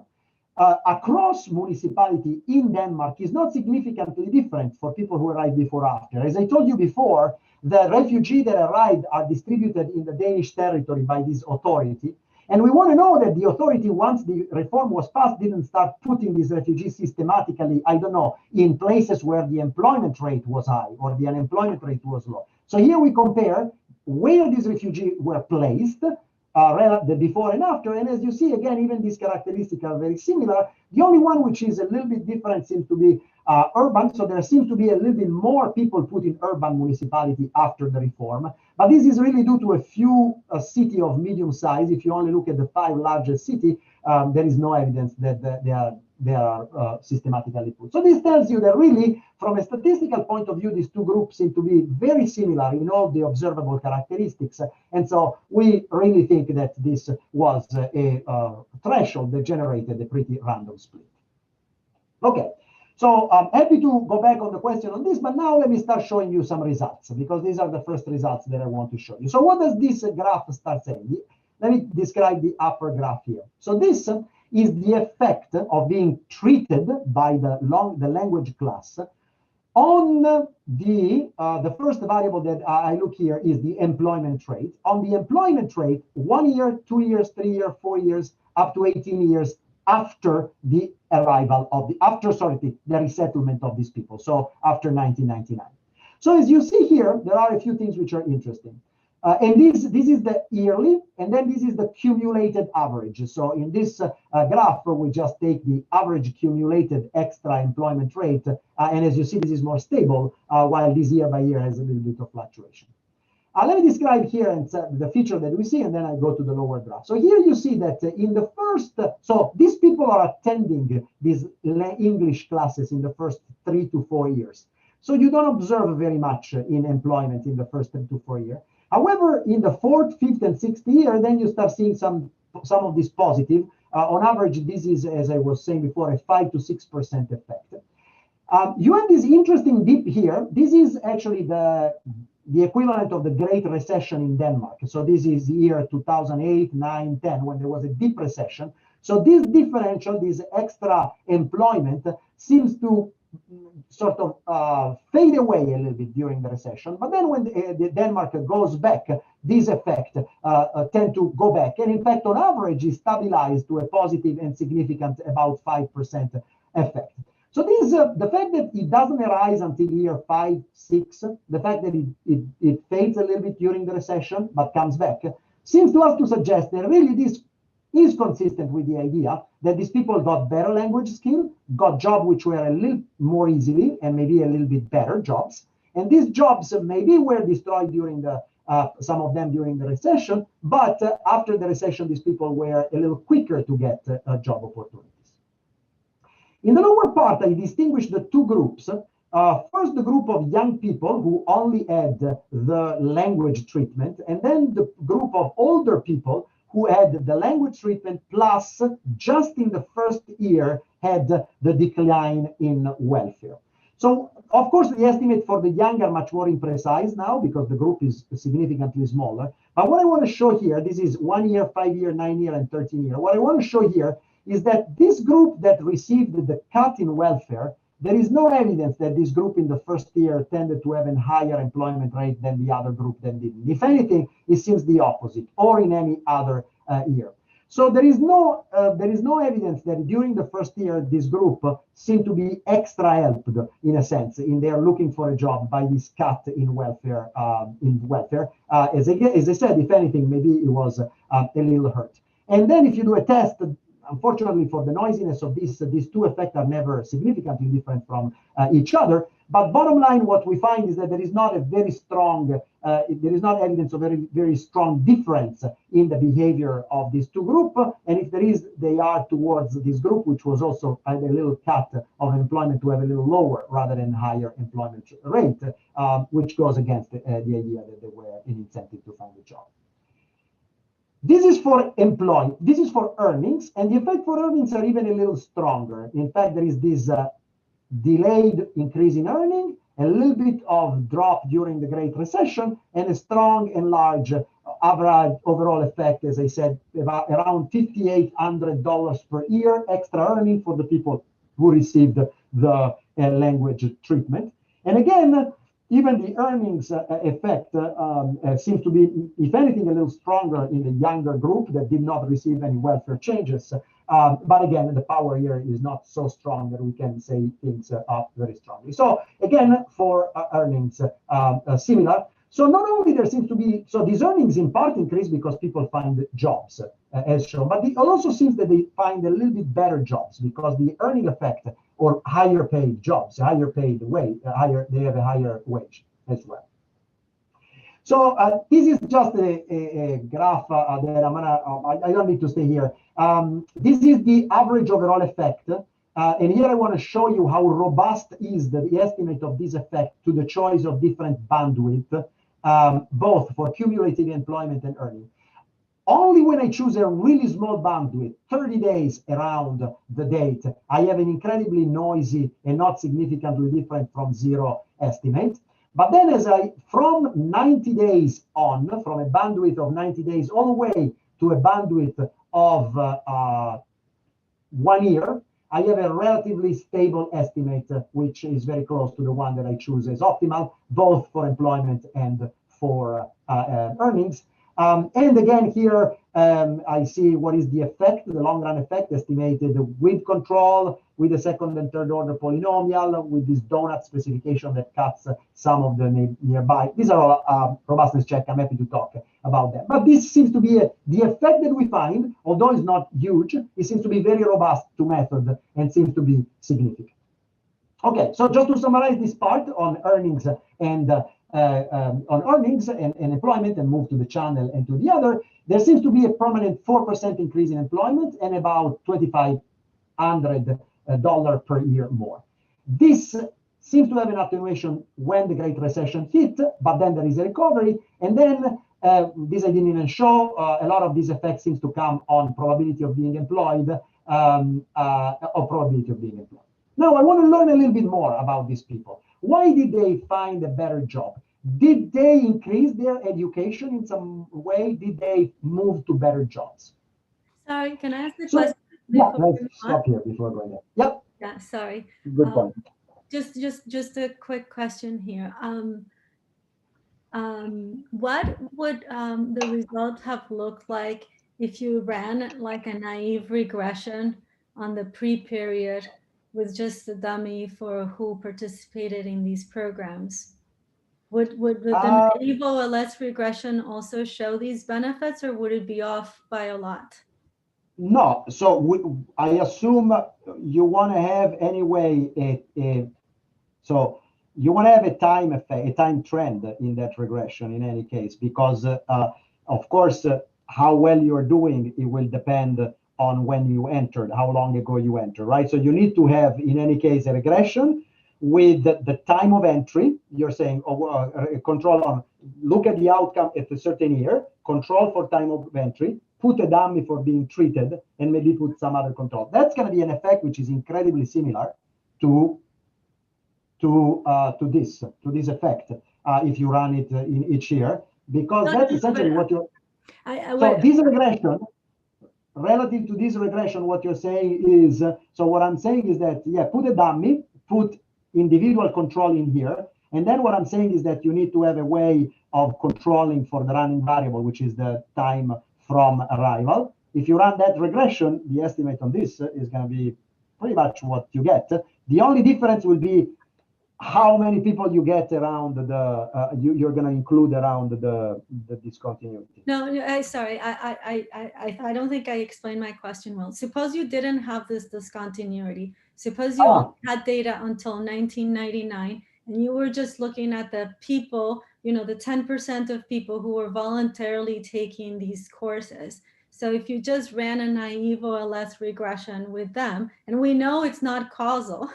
across municipality in Denmark is not significantly different for people who arrived before or after. As I told you before, the refugees that arrived are distributed in the Danish territory by this authority. And we want to know that the authority, once the reform was passed, didn't start putting these refugees systematically, I don't know, in places where the employment rate was high or the unemployment rate was low. So here we compare where these refugees were placed, the before and after. And as you see, again, even these characteristics are very similar. The only one which is a little bit different seems to be urban. So there seems to be a little bit more people put in urban municipality after the reform. But this is really due to a few cities of medium size. If you only look at the 5 largest cities, there is no evidence that they are they are systematically put. So this tells you that really, from a statistical point of view, these two groups seem to be very similar in all the observable characteristics. And so we really think that this was a threshold that generated a pretty random split. Okay. So I'm happy to go back on the question on this, but now let me start showing you some results, because these are the first results that I want to show you. So what does this graph start saying? Let me describe the upper graph here. So this is the effect of being treated by the language class on the first variable that I look here is the employment rate. On the employment rate, 1 year, 2 years, 3 years, 4 years, up to 18 years after the arrival of the resettlement of these people. So after 1999. So as you see here, there are a few things which are interesting. And this is the yearly, and then this is the cumulated average. So in this graph, we just take the average cumulated extra employment rate. And as you see, this is more stable, while this year by year has a little bit of fluctuation. Let me describe here and the feature that we see, and then I go to the lower graph. So here you see that in the first, so these people are attending these English classes in the first 3 to 4 years. So you don't observe very much in employment in the first 3 to 4 years. However, in the 4th, 5th, and 6th year, then you start seeing some of this positive. On average, this is, as I was saying before, a 5 to 6% effect. You have this interesting dip here. This is actually the equivalent of the Great Recession in Denmark. So this is the year 2008, 9, 10, when there was a deep recession. So this differential, this extra employment, seems to sort of fade away a little bit during the recession. But then when the Denmark goes back, this effect tend to go back. And in fact, on average, is stabilized to a positive and significant about 5% effect. So this, the fact that it doesn't arise until year 5, 6, the fact that it fades a little bit during the recession, but comes back, seems to us to suggest that really this is consistent with the idea that these people got better language skill, got jobs which were a little more easily and maybe a little bit better jobs. And these jobs maybe were destroyed during the, some of them during the recession, but after the recession, these people were a little quicker to get job opportunities. In the lower part, I distinguish the two groups. First, the group of young people who only had the language treatment, and then the group of older people who had the language treatment plus just in the first year had the decline in welfare. So, of course, the estimate for the young are much more imprecise now because the group is significantly smaller. But what I want to show here, this is 1 year, 5 year, 9 year, and 13 year. What I want to show here is that this group that received the cut in welfare, there is no evidence that this group in the first year tended to have a higher employment rate than the other group that didn't. If anything, it seems the opposite, or in any other year. So there is no evidence that during the first year, this group seemed to be extra helped in a sense, in they are looking for a job by this cut in welfare. As I said, if anything, maybe it was a little hurt. And then if you do a test, unfortunately for the noisiness of this, these two effects are never significantly different from each other. But bottom line, what we find is that there is not a very strong, there is not evidence of very, very strong difference in the behavior of these two groups. And if there is, they are towards this group, which was also had a little cut of employment to have a little lower rather than higher employment rate, which goes against the idea that there were an incentive to find a job. This is for this is for earnings, and the effect for earnings are even a little stronger. In fact, there is this delayed increase in earning, a little bit of drop during the Great Recession, and a strong and large average overall effect, as I said, about around $5,800 per year extra earning for the people who received the language treatment. And again, even the earnings effect seems to be, if anything, a little stronger in the younger group that did not receive any welfare changes. But again, the power here is not so strong that we can say things up very strongly. So again, for earnings, similar. So not only there seems to be, so these earnings in part increase because people find jobs, as shown, but it also seems that they find a little bit better jobs because the earning effect or higher paid jobs, higher paid wage, they have a higher wage as well. So this is just a graph that I don't need to stay here. This is the average overall effect And here I want to show you how robust is the estimate of this effect to the choice of different bandwidth, both for cumulative employment and earning. Only when I choose a really small bandwidth, 30 days around the date, I have an incredibly noisy and not significantly different from zero estimate. But then from 90 days on, from a bandwidth of 90 days all the way to a bandwidth of 1 year, I have a relatively stable estimate, which is very close to the one that I choose as optimal, both for employment and for earnings. And again, here I see what is the effect, the long run effect estimated with control, with a second and third order polynomial, with this donut specification that cuts some of the nearby. These are all robustness check. I'm happy to talk about them. But this seems to be the effect that we find, although it's not huge, it seems to be very robust to method and seems to be significant. Okay, so just to summarize this part on earnings and employment and move to the channel and to the other, there seems to be a permanent 4% increase in employment and about $2,500 per year more. This seems to have an attenuation when the Great Recession hit, but then there is a recovery. And then this I didn't even show, a lot of these effects seems to come on probability of being employed, or probability of being employed. Now, I want to learn a little bit more about these people. Why did they find a better job? Did they increase their education in some way? Did they move to better jobs? Sorry, can I ask the question? Yeah, let's stop here before going there. Yep. Yeah, sorry. Good point. Just a quick question here. What would the results have looked like if you ran like a naive regression on the pre-period with just a dummy for who participated in these programs? Would the naive OLS regression also show these benefits, or would it be off by a lot? No, so I assume you want to have anyway so you want to have a time effect, a time trend in that regression in any case, because of course how well you're doing, it will depend on when you entered, how long ago you entered, right? So you need to have in any case a regression with the time of entry. You're saying control on, look at the outcome at a certain year, control for time of entry, put a dummy for being treated, and maybe put some other control. That's going to be an effect which is incredibly similar to this effect if you run it in each year, because that's essentially what you're. So this regression, relative to this regression, what you're saying is, so what I'm saying is that, yeah, put a dummy, put individual control in here, and then what I'm saying is that you need to have a way of controlling for the running variable, which is the time from arrival. If you run that regression, the estimate on this is going to be pretty much what you get. The only difference will be how many people you get around the you're going to include around the discontinuity. No, sorry, I don't think I explained my question well. Suppose you didn't have this discontinuity. Suppose you only had data until 1999, and you were just looking at the people, the 10% of people who were voluntarily taking these courses. So if you just ran a naive OLS regression with them, and we know it's not causal,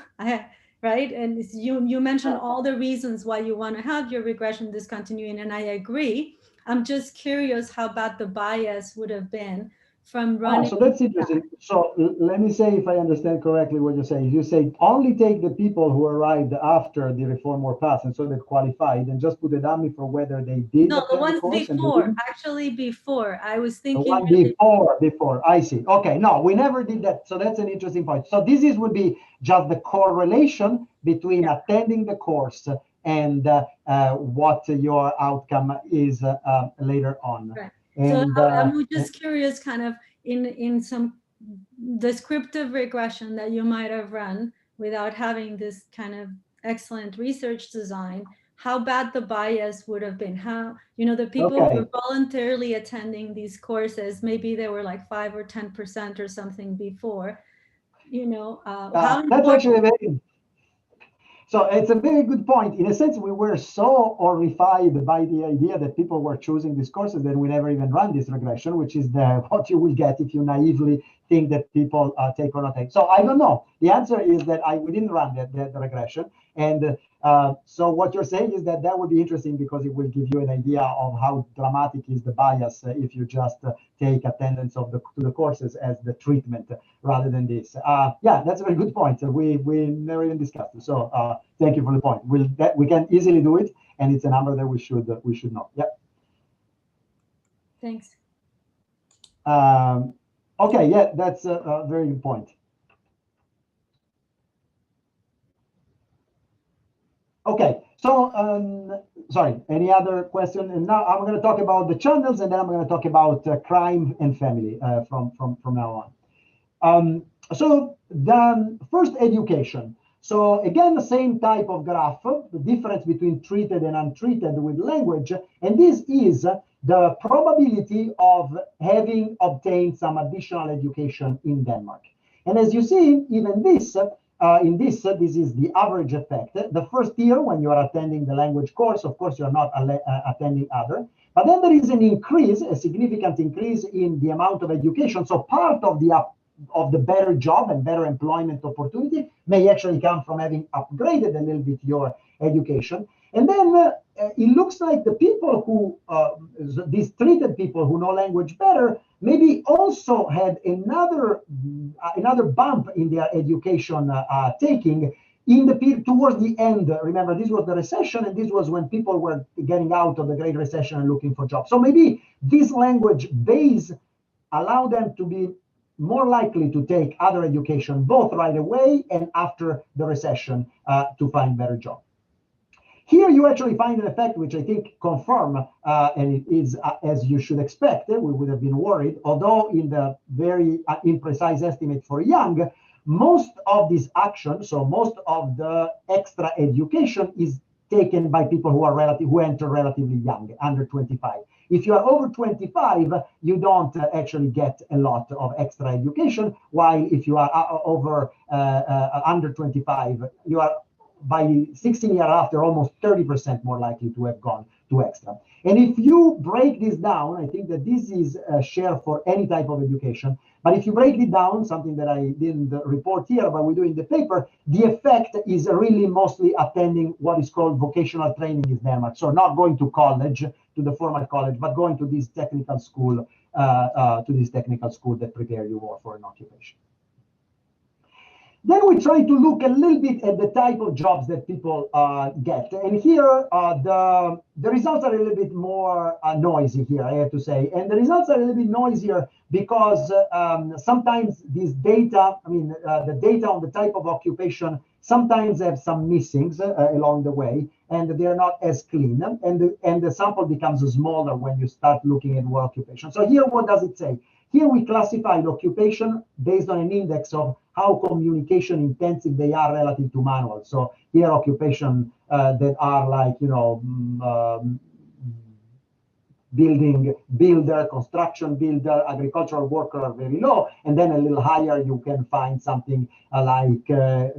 right? And you mentioned all the reasons why you want to have your regression discontinuing, and I agree. I'm just curious how bad the bias would have been from running. So that's interesting. So let me say if I understand correctly what you're saying. You say only take the people who arrived after the reform were passed and so they qualified, and just put a dummy for whether they did. No, the ones before, actually before. I was thinking. The one before. I see. Okay, no, we never did that. So that's an interesting point. So this would be just the correlation between attending the course and what your outcome is later on. Right. And, so I'm just curious, kind of in some descriptive regression that you might have run without having this kind of excellent research design, how bad the bias would have been. How, the people who were voluntarily attending these courses, maybe they were like 5 or 10% or something before, how that's actually very. So it's a very good point. In a sense, we were so horrified by the idea that people were choosing these courses that we never even run this regression, which is what you will get if you naively thing that people take or not take. So I don't know. The answer is that we didn't run the regression. And so what you're saying is that would be interesting because it will give you an idea of how dramatic is the bias if you just take attendance to the courses as the treatment rather than this. Yeah, that's a very good point. We never even discussed it. So thank you for the point. We can easily do it, and it's a number that we should know. Yeah. Thanks. Okay, yeah, that's a very good point. Okay, so sorry, any other question? And now I'm going to talk about the channels, and then I'm going to talk about crime and family from now on. So the first, education. So again, the same type of graph, the difference between treated and untreated with language, and this is the probability of having obtained some additional education in Denmark. And as you see, even this, this is the average effect. The first year when you are attending the language course, of course, you're not attending other. But then there is an increase, a significant increase in the amount of education. So part of the better job and better employment opportunity may actually come from having upgraded a little bit your education. And then it looks like the people who, these treated people who know language better, maybe also had another bump in their education taking in the period towards the end. Remember, this was the recession, and this was when people were getting out of the Great Recession and looking for jobs. So maybe this language base allowed them to be more likely to take other education, both right away and after the recession, to find better jobs. Here you actually find an effect which I think confirm, and it is as you should expect. We would have been worried, although in the very imprecise estimate for young, most of this action, so most of the extra education is taken by people who enter relatively young, under 25. If you are over 25, you don't actually get a lot of extra education, while if you are under 25, you are by 16 years after almost 30% more likely to have gone to extra. And if you break this down, I think that this is a share for any type of education. But if you break it down, something that I didn't report here, but we do in the paper, the effect is really mostly attending what is called vocational training in Denmark. So not going to college, to the formal college, but going to this technical school, that prepare you more for an occupation. Then we try to look a little bit at the type of jobs that people get. And here, the results are a little bit more noisy here, I have to say. And the results are a little bit noisier because sometimes this data, the data on the type of occupation sometimes have some missings along the way, and they're not as clean. And the sample becomes smaller when you start looking at what occupation. So here, what does it say? Here we classified occupation based on an index of how communication intensive they are relative to manual. So here occupation that are like, builder, construction builder, agricultural worker are very low. And then a little higher, you can find something like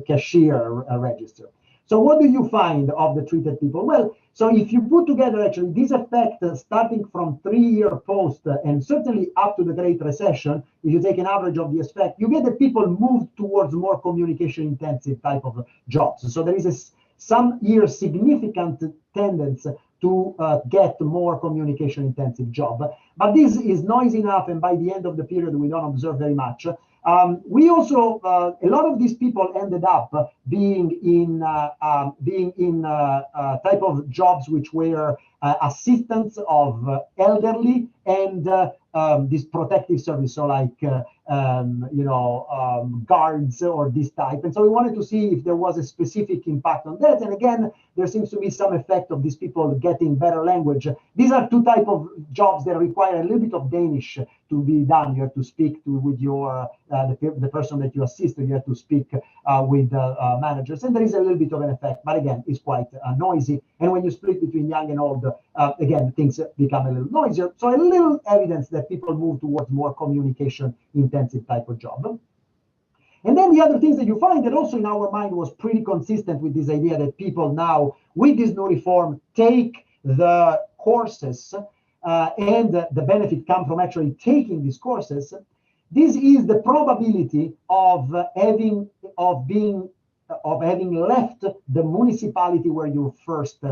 cashier register. So what do you find of the treated people? Well, so if you put together actually this effect starting from 3-year post and certainly up to the Great Recession, if you take an average of this effect, you get that people move towards more communication intensive type of jobs. So there is some years significant tendency to get more communication intensive job. But this is noisy enough, and by the end of the period, we don't observe very much. We also, a lot of these people ended up being in type of jobs which were assistants of elderly and this protective service, so like guards or this type. And so we wanted to see if there was a specific impact on that. And again, there seems to be some effect of these people getting better language. These are two types of jobs that require a little bit of Danish to be done. You have to speak with your the person that you assist. You have to speak with managers, and there is a little bit of an effect. But again, it's quite noisy. And when you split between young and old, again, things become a little noisier. So a little evidence that people move towards more communication intensive type of job. And then the other things that you find that also in our mind was pretty consistent with this idea that people now, with this new reform, take the courses and the benefit come from actually taking these courses. this is the probability of having left the municipality where you first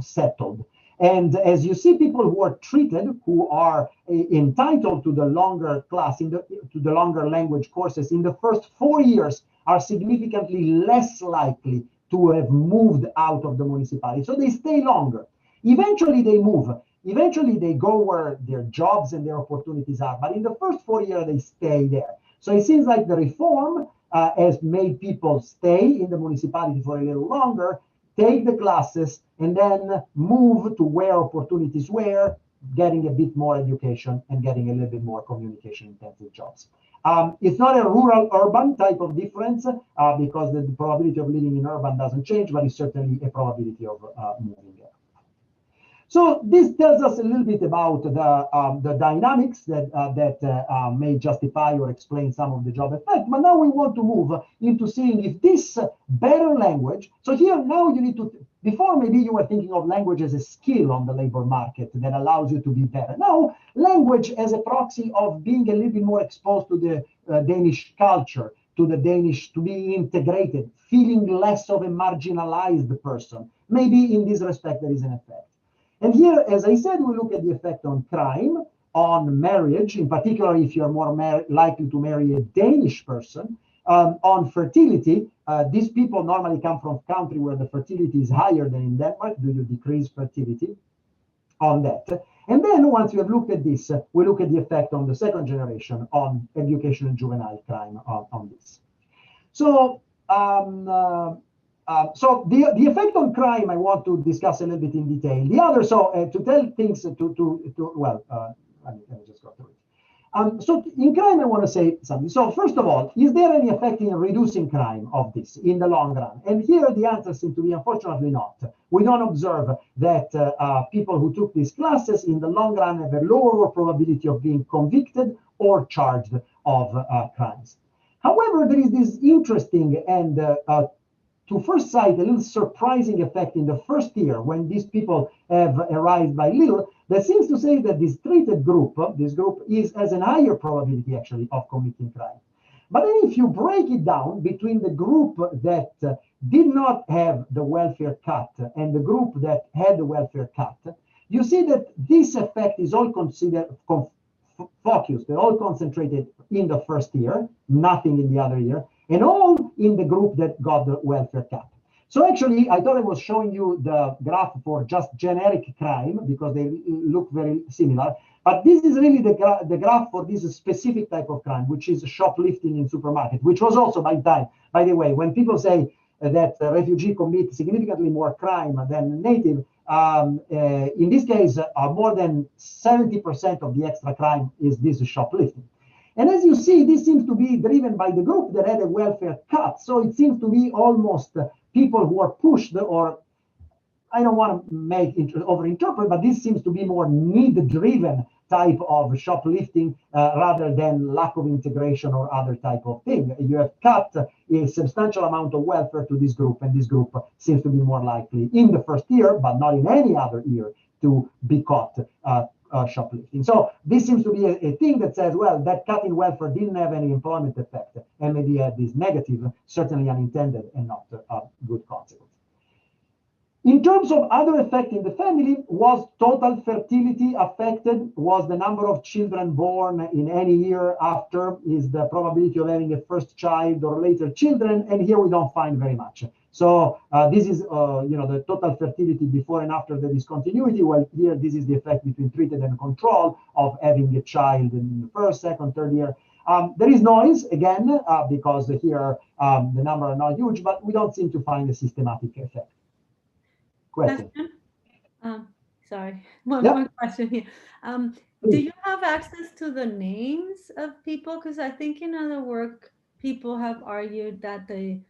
settled. And as you see, people who are treated, who are entitled to the longer class, to the longer language courses in the first 4 years, are significantly less likely to have moved out of the municipality. So they stay longer. Eventually they move. Eventually they go where their jobs and their opportunities are. But in the first 4 years, they stay there. So it seems like the reform has made people stay in the municipality for a little longer, take the classes, and then move to where opportunities were, getting a bit more education and getting a little bit more communication-intensive jobs. It's not a rural-urban type of difference because the probability of living in urban doesn't change, but it's certainly a probability of moving there. So this tells us a little bit about the dynamics that may justify or explain some of the job effect. But now we want to move into seeing if this better language. So here now you need to, before maybe you were thinking of language as a skill on the labor market that allows you to be better. Now language as a proxy of being a little bit more exposed to the Danish culture, to the Danish, to being integrated, feeling less of a marginalized person. Maybe in this respect there is an effect. And here, as I said, we look at the effect on crime, on marriage, in particular if you're more likely to marry a Danish person, on fertility. These people normally come from a country where the fertility is higher than in Denmark due to decreased fertility on that. And then once we have looked at this, we look at the effect on the second generation on education and juvenile crime on this. So, so the effect on crime I want to discuss a little bit in detail. The other, to tell things let me just go through it. So in crime, I want to say something. So first of all, is there any effect in reducing crime of this in the long run? And here the answer seems to be unfortunately not. We don't observe that people who took these classes in the long run have a lower probability of being convicted or charged of crimes. However, there is this interesting and to first sight, a little surprising effect in the first year when these people have arrived by little, that seems to say that this treated group, has a higher probability actually of committing crime. But then if you break it down between the group that did not have the welfare cut and the group that had the welfare cut, you see that this effect is all considered focused, they're all concentrated in the first year, nothing in the other year, and all in the group that got the welfare cut. So actually, I thought I was showing you the graph for just generic crime because they look very similar. But this is really the graph for this specific type of crime, which is shoplifting in supermarket, which was also by the way, when people say that refugees commit significantly more crime than native, in this case, more than 70% of the extra crime is this shoplifting. And as you see, this seems to be driven by the group that had a welfare cut. So it seems to be almost people who are pushed, or I don't want to make it overinterpret, but this seems to be more need-driven type of shoplifting rather than lack of integration or other type of thing. You have cut a substantial amount of welfare to this group, and this group seems to be more likely in the first year, but not in any other year, to be caught shoplifting. So this seems to be a thing that says, well, that cut in welfare didn't have any employment effect, and maybe had this negative, certainly unintended and not good consequence. In terms of other effect in the family, was total fertility affected? Was the number of children born in any year after? Is the probability of having a first child or later children? And here we don't find very much. So this is, the total fertility before and after the discontinuity. Well, here this is the effect between treated and control of having a child in the first, second, third year. There is noise again because here the numbers are not huge, but we don't seem to find a systematic effect. Question. Sorry, one question here. Do you have access to the names of people? Because I think in other work, people have argued that the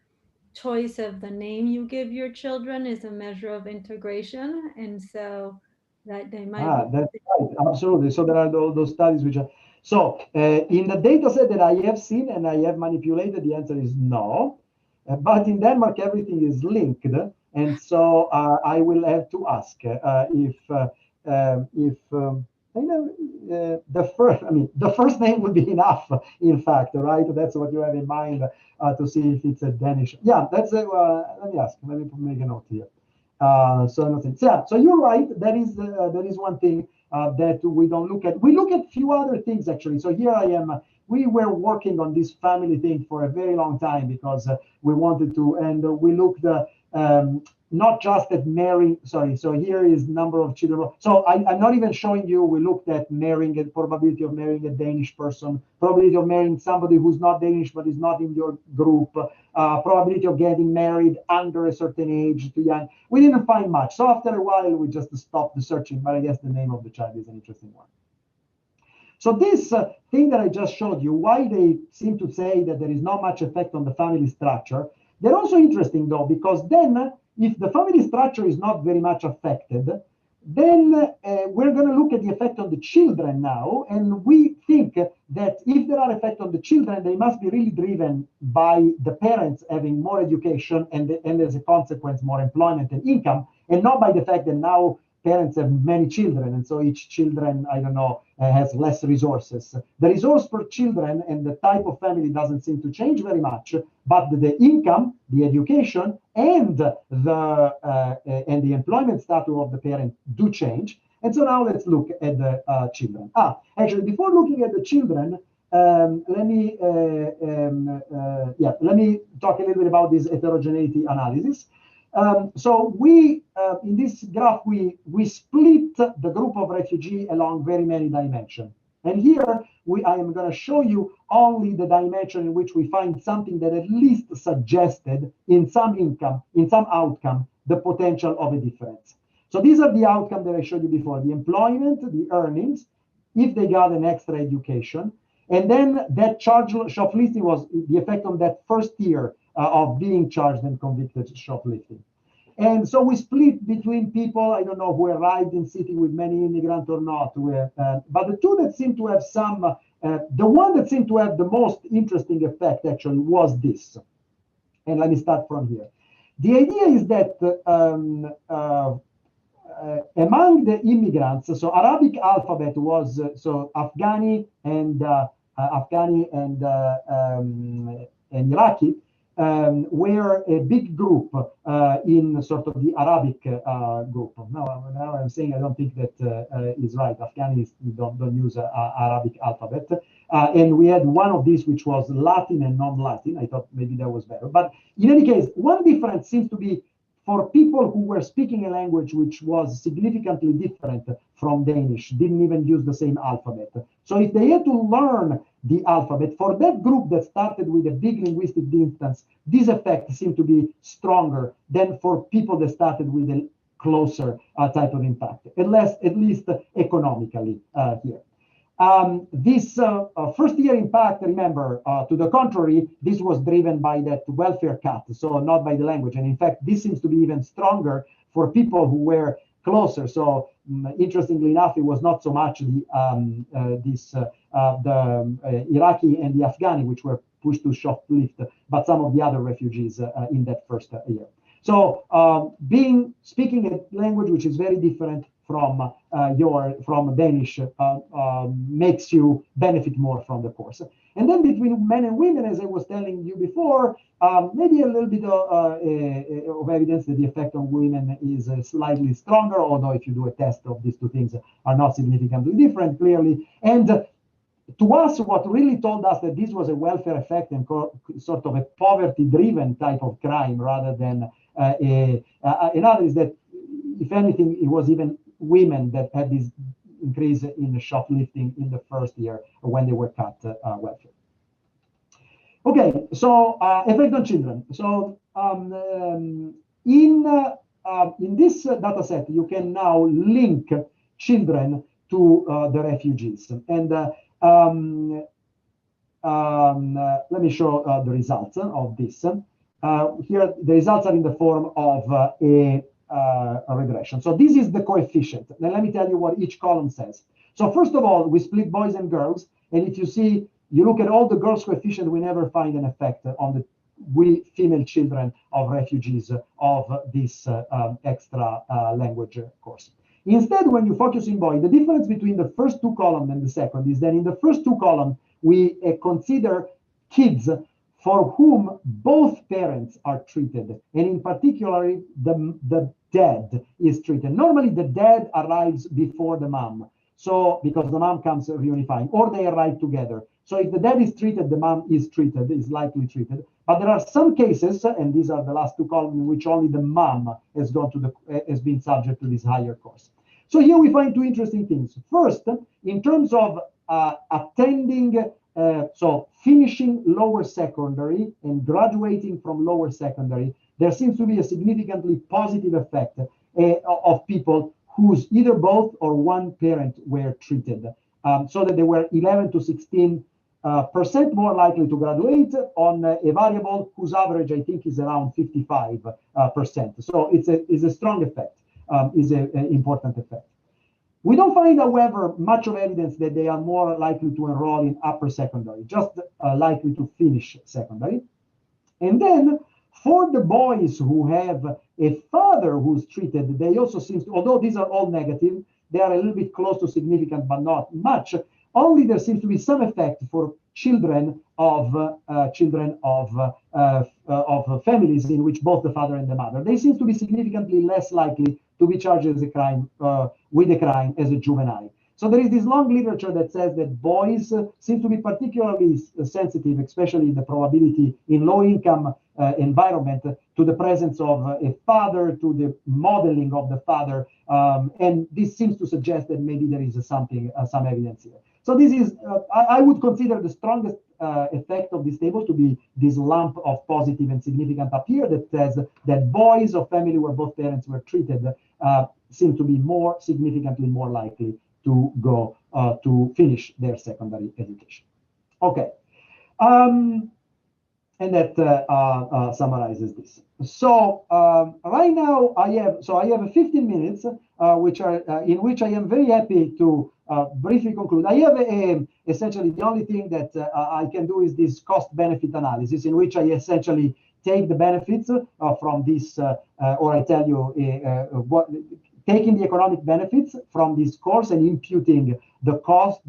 choice of the name you give your children is a measure of integration, and so that they might. That's right, absolutely. So there are those studies which are. So in the data set that I have seen and I have manipulated, the answer is no. But in Denmark, everything is linked. And so I will have to ask if I I know the first name would be enough, in fact, right? That's what you have in mind to see if it's a Danish. Yeah, that's let me ask. Let me make a note here. So you're right. That is one thing that we don't look at. We look at few other things actually. So here I am. We were working on this family thing for a very long time because we wanted to, and we looked not just at marrying. Sorry. So here is number of children. So I'm not even showing you. We looked at marrying, and probability of marrying a Danish person, probability of marrying somebody who's not Danish but is not in your group, probability of getting married under a certain age, too young. We didn't find much. So after a while, we just stopped the searching. But I guess the name of the child is an interesting one. So this thing that I just showed you, why they seem to say that there is not much effect on the family structure, they're also interesting though, because then if the family structure is not very much affected, then we're going to look at the effect on the children now. And we think that if there are effects on the children, they must be really driven by the parents having more education and as a consequence, more employment and income, and not by the fact that now parents have many children, and so each children, I don't know, has less resources. The resource per children and the type of family doesn't seem to change very much, but the income, the education, and the employment status of the parent do change. And so now let's look at the children. Actually, before looking at the children, let me talk a little bit about this heterogeneity analysis. So we, in this graph, we split the group of refugees along very many dimensions. And here, I am going to show you only the dimension in which we find something that at least suggested in some outcome, the potential of a difference. So these are the outcomes that I showed you before: the employment, the earnings, if they got an extra education. And then that shoplifting was the effect on that first year of being charged and convicted shoplifting. And so we split between people, I don't know, who arrived in city with many immigrants or not. But the two that seem to have the one that seemed to have the most interesting effect actually was this. And let me start from here. The idea is that among the immigrants, so Arabic alphabet was, so Afghani and Iraqi, were a big group in sort of the Arabic group. Now I'm saying I don't think that is right. Afghanis don't use Arabic alphabet. And we had one of these which was Latin and non-Latin. I thought maybe that was better. But in any case, one difference seems to be for people who were speaking a language which was significantly different from Danish, didn't even use the same alphabet. So if they had to learn the alphabet, for that group that started with a big linguistic distance, this effect seemed to be stronger than for people that started with a closer type of impact, at least economically here. This first year impact, remember, to the contrary, this was driven by that welfare cut, so not by the language. And in fact, this seems to be even stronger for people who were closer. So interestingly enough, it was not so much the Iraqi and the Afghani, which were pushed to shoplift, but some of the other refugees in that first year. So speaking a language which is very different from Danish makes you benefit more from the course. And then between men and women, as I was telling you before, maybe a little bit of evidence that the effect on women is slightly stronger, although if you do a test of these two things are not significantly different, clearly. And to us, what really told us that this was a welfare effect and sort of a poverty-driven type of crime rather than another is that, if anything, it was even women that had this increase in the shoplifting in the first year when they were cut welfare. Okay, so effect on children. So in this data set, you can now link children to the refugees. And let me show the results of this. Here, the results are in the form of a regression. So this is the coefficient. Now let me tell you what each column says. So first of all, we split boys and girls. And if you see, you look at all the girls' coefficient, we never find an effect on the female children of refugees of this extra language course. Instead, when you focus in boy, the difference between the first two columns and the second is that in the first two columns, we consider kids for whom both parents are treated, and in particular, the dad is treated. Normally, the dad arrives before the mom, so because the mom comes reunifying, or they arrive together. So if the dad is treated, the mom is treated, is likely treated. But there are some cases, and these are the last two columns, in which only the mom has been subject to this higher course. So here we find two interesting things. First, in terms of attending, so finishing lower secondary and graduating from lower secondary, there seems to be a significantly positive effect of people whose either both or one parent were treated, so that they were 11 to 16% more likely to graduate on a variable whose average, I think, is around 55%. So it's a strong effect, is an important effect. We don't find, however, much of evidence that they are more likely to enroll in upper secondary, just likely to finish secondary. And then for the boys who have a father who's treated, they also seem to, although these are all negative, they are a little bit close to significant, but not much. Only there seems to be some effect for children of families in which both the father and the mother. They seem to be significantly less likely to be charged as a crime with a crime as a juvenile. So there is this long literature that says that boys seem to be particularly sensitive, especially the probability in low-income environment, to the presence of a father, to the modeling of the father, and this seems to suggest that maybe there is some evidence here. So this is, I would consider the strongest effect of this table to be this lump of positive and significant up here that says that boys of family where both parents were treated seem to be significantly more likely to go to finish their secondary education. Okay, and that summarizes this. So right now I have 15 minutes, in which I am very happy to briefly conclude. I have essentially the only thing that I can do is this cost-benefit analysis, in which I essentially take the benefits from this, or I tell you taking the economic benefits from this course and imputing the cost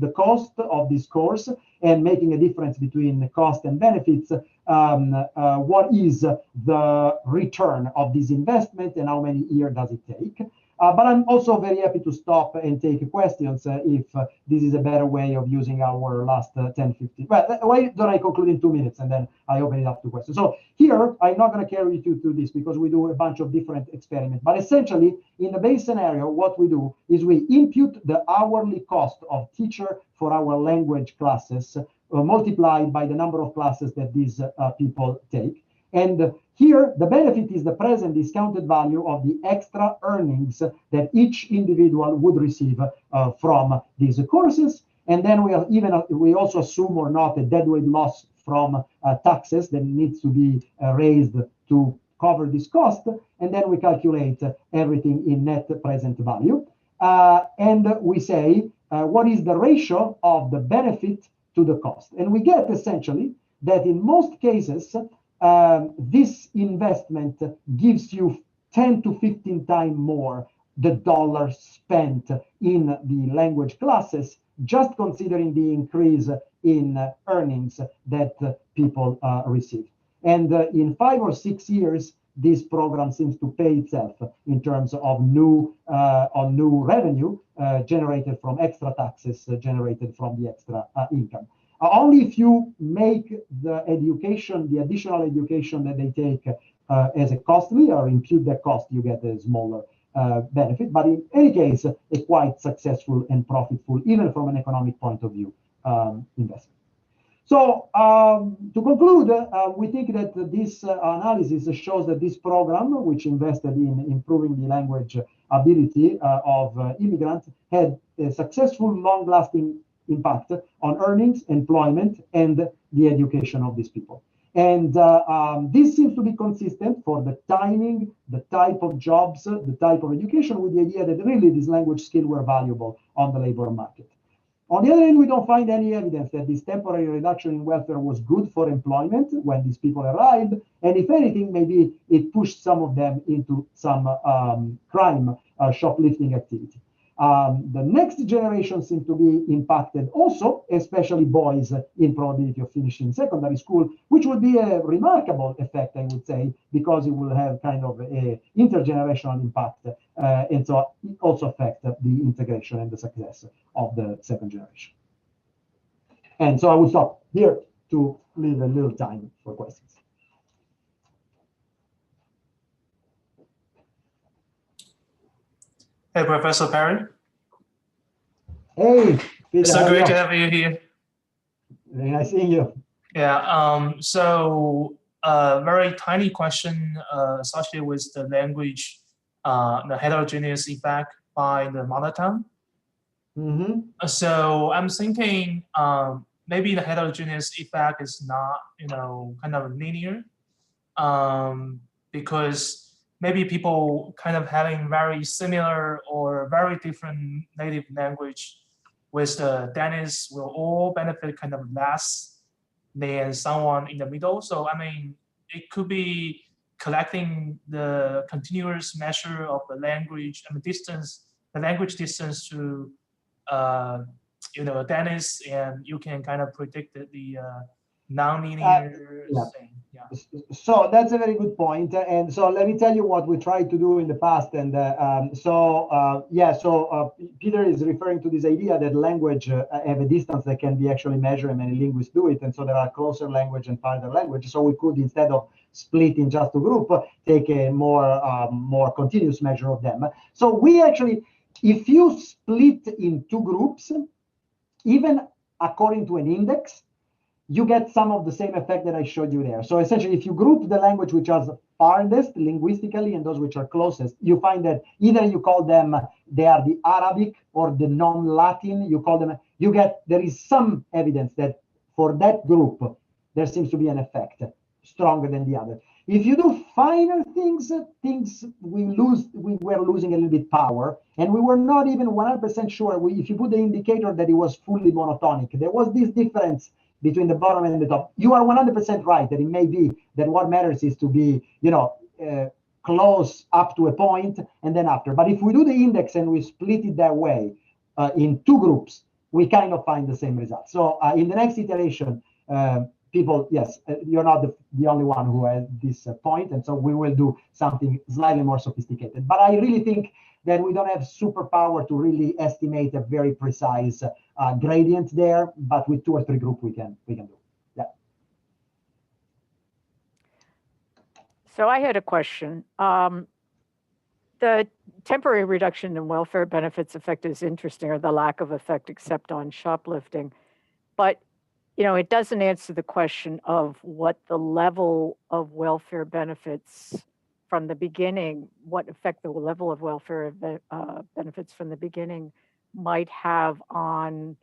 of this course and making a difference between the cost and benefits. What is the return of this investment and how many years does it take? But I'm also very happy to stop and take questions if this is a better way of using our last 10, 15. Well, why don't I conclude in 2 minutes and then I open it up to questions. So here, I'm not going to carry you through this because we do a bunch of different experiments. But essentially, in the base scenario, what we do is we impute the hourly cost of teacher for our language classes multiplied by the number of classes that these people take. And here, the benefit is the present discounted value of the extra earnings that each individual would receive from these courses. And then we also assume or not a deadweight loss from taxes that needs to be raised to cover this cost. And then we calculate everything in net present value. And we say, what is the ratio of the benefit to the cost? And we get essentially that in most cases, this investment gives you 10 to 15 times more the dollars spent in the language classes, just considering the increase in earnings that people receive. And in 5 or 6 years, this program seems to pay itself in terms of new revenue generated from extra taxes generated from the extra income. Only if you make the additional education that they take as a costly or impute that cost, you get a smaller benefit. But in any case, a quite successful and profitable, even from an economic point of view, investment. So to conclude, we think that this analysis shows that this program, which invested in improving the language ability of immigrants, had a successful, long-lasting impact on earnings, employment, and the education of these people. And this seems to be consistent for the timing, the type of jobs, the type of education, with the idea that really these language skills were valuable on the labor market. On the other hand, we don't find any evidence that this temporary reduction in welfare was good for employment when these people arrived. And if anything, maybe it pushed some of them into some crime, shoplifting activity. The next generation seems to be impacted also, especially boys in probability of finishing secondary school, which would be a remarkable effect, I would say, because it will have kind of a intergenerational impact, and so it also affect the integration and the success of the second generation. And so I will stop here to leave a little time for questions. Hey, Professor Peri. Hey, Peter, It's so great to have you here. Very nice seeing you. Yeah, very tiny question associated with the language, the heterogeneous effect by the mother tongue. Mm-hmm. So I'm thinking maybe the heterogeneous effect is not, kind of linear, because maybe people kind of having very similar or very different native language with the Danish will all benefit kind of less than someone in the middle. So, I mean, it could be collecting the continuous measure of the language and the language distance to, Danish, and you can kind of predict the non-linear thing. Yeah. So that's a very good point. And so let me tell you what we tried to do in the past. And Peter is referring to this idea that language have a distance that can be actually measured, and many linguists do it. And so there are closer language and farther language. So we could, instead of splitting just a group, take a more continuous measure of them. So we actually, if you split in two groups, even according to an index, you get some of the same effect that I showed you there. So essentially, if you group the language which are farthest linguistically and those which are closest, you find that either you call them, they are the Arabic or the non-Latin, there is some evidence that for that group, there seems to be an effect stronger than the other. If you do finer things we were losing a little bit power, and we were not even 100% sure. If you put the indicator that it was fully monotonic, there was this difference between the bottom and the top. You are 100% right that it may be that what matters is to be, close up to a point and then after. But if we do the index and we split it that way in two groups, we kind of find the same result. So in the next iteration, people, yes, you're not the only one who has this point. And so we will do something slightly more sophisticated. But I really think that we don't have superpower to really estimate a very precise gradient there, but with 2 or 3 groups we can do. Yeah. So I had a question. The temporary reduction in welfare benefits effect is interesting, or the lack of effect except on shoplifting. But it doesn't answer the question of what the level of welfare benefits from the beginning, what effect the level of welfare benefits from the beginning might have on,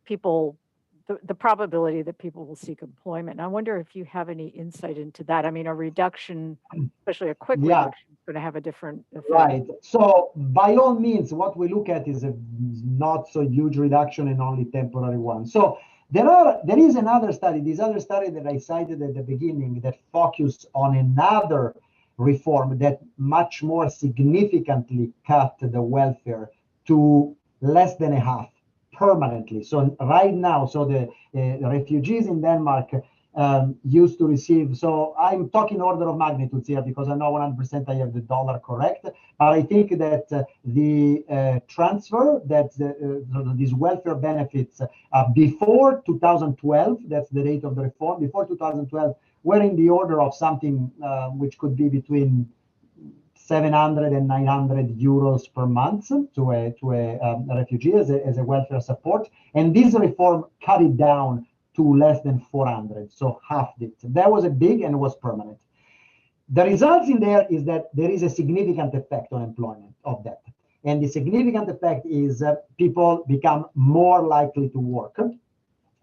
people, the probability that people will seek employment. And I wonder if you have any insight into that. I mean, a reduction, especially a quick reduction, is going to have a different effect. Right. So by all means, what we look at is a not so huge reduction and only temporary one. So there is another study, this other study that I cited at the beginning that focused on another reform that much more significantly cut the welfare to less than a half permanently. So right now, the refugees in Denmark used to receive, so I'm talking order of magnitudes here because I know 100% I have the dollar correct, but I think that the transfer, that these welfare benefits before 2012, that's the date of the reform, before 2012, were in the order of something which could be between 700 and 900 euros per month to a refugee as a welfare support. And this reform cut it down to less than 400, so halved it. That was a big and it was permanent. The results in there is that there is a significant effect on employment of that. And the significant effect is people become more likely to work.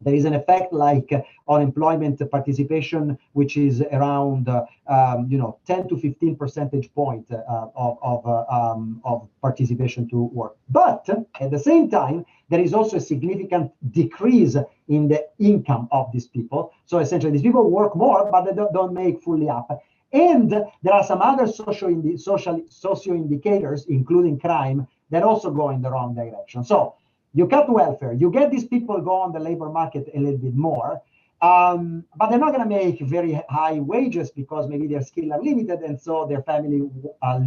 There is an effect like on employment participation, which is around 10 to 15 percentage point of participation to work. But at the same time, there is also a significant decrease in the income of these people. So essentially, these people work more, but they don't make fully up. And there are some other socio indicators, including crime, that also go in the wrong direction. So you cut welfare, you get these people go on the labor market a little bit more, but they're not going to make very high wages because maybe their skills are limited, and so their family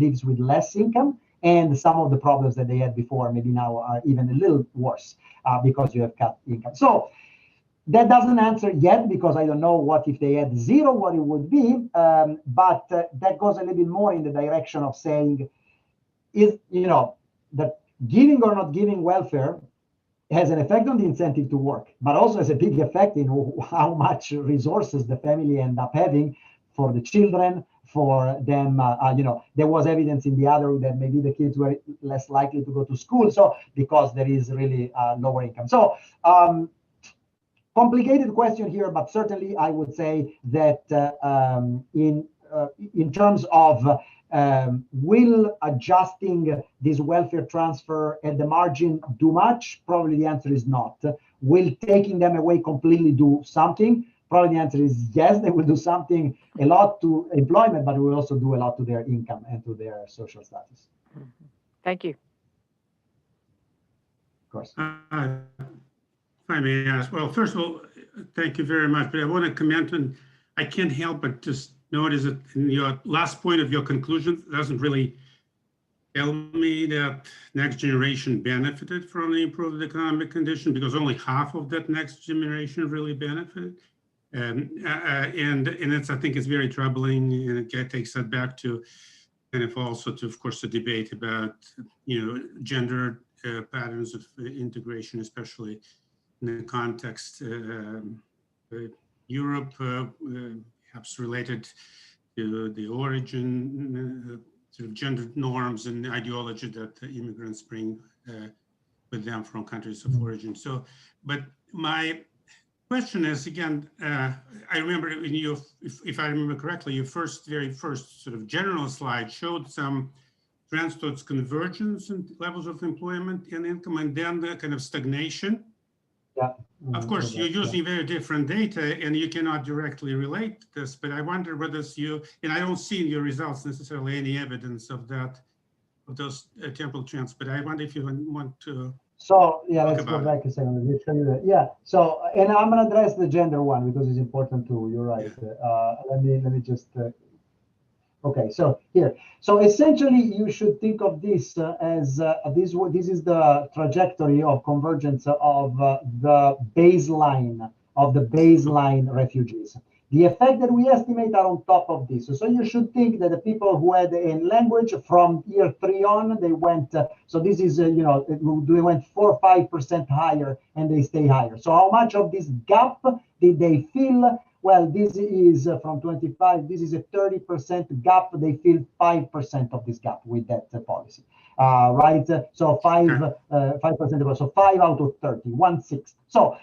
lives with less income, and some of the problems that they had before maybe now are even a little worse because you have cut income. So that doesn't answer yet, because I don't know what if they had zero, what it would be, but that goes a little bit more in the direction of saying, is, you know, that giving or not giving welfare has an effect on the incentive to work, but also has a big effect in how much resources the family end up having for the children, for them. You know, there was evidence in the other that maybe the kids were less likely to go to school, so because there is really lower income. So complicated question here, but certainly I would say that in terms of will adjusting this welfare transfer at the margin do much? Probably the answer is not. Will taking them away completely do something? Probably the answer is yes, they will do something, a lot to employment, but it will also do a lot to their income and to their social status. Thank you. Of course. If I may ask, well, first of all, thank you very much, but I want to comment on, I can't help but just notice that in your last point of your conclusion doesn't really tell me that next generation benefited from the improved economic condition, because only half of that next generation really benefited. And it's, I think it's very troubling, and it takes us back to kind of also to, of course, the debate about, you know, gender patterns of integration, especially in the context Europe, perhaps related to the origin, sort of gender norms and ideology that the immigrants bring with them from countries of origin. So, but my question is, again, I remember in your, if I remember correctly, your very first sort of general slide showed some trends towards convergence in levels of employment and income, and then the kind of stagnation. Yeah. Of course, you're using very different data, and you cannot directly relate this, but I wonder whether you, and I don't see in your results necessarily any evidence of that, of those temporal trends, but I wonder if you want to. So yeah, let's go back a second. Let me show you that. Yeah. So, and I'm gonna address the gender one because it's important too. You're right. Yeah. Let me just. Okay. So here. So essentially, you should think of this as this is the trajectory of convergence of the baseline refugees. The effect that we estimate are on top of this. So you should think that the people who had in language from year 3 on, they went, so this is, you know, they went 4 or 5% higher and they stay higher. So how much of this gap did they fill? Well, this is from 25, this is a 30% gap. They fill 5% of this gap with that policy, right? So 5%, so 5 out of 30, 1/6. So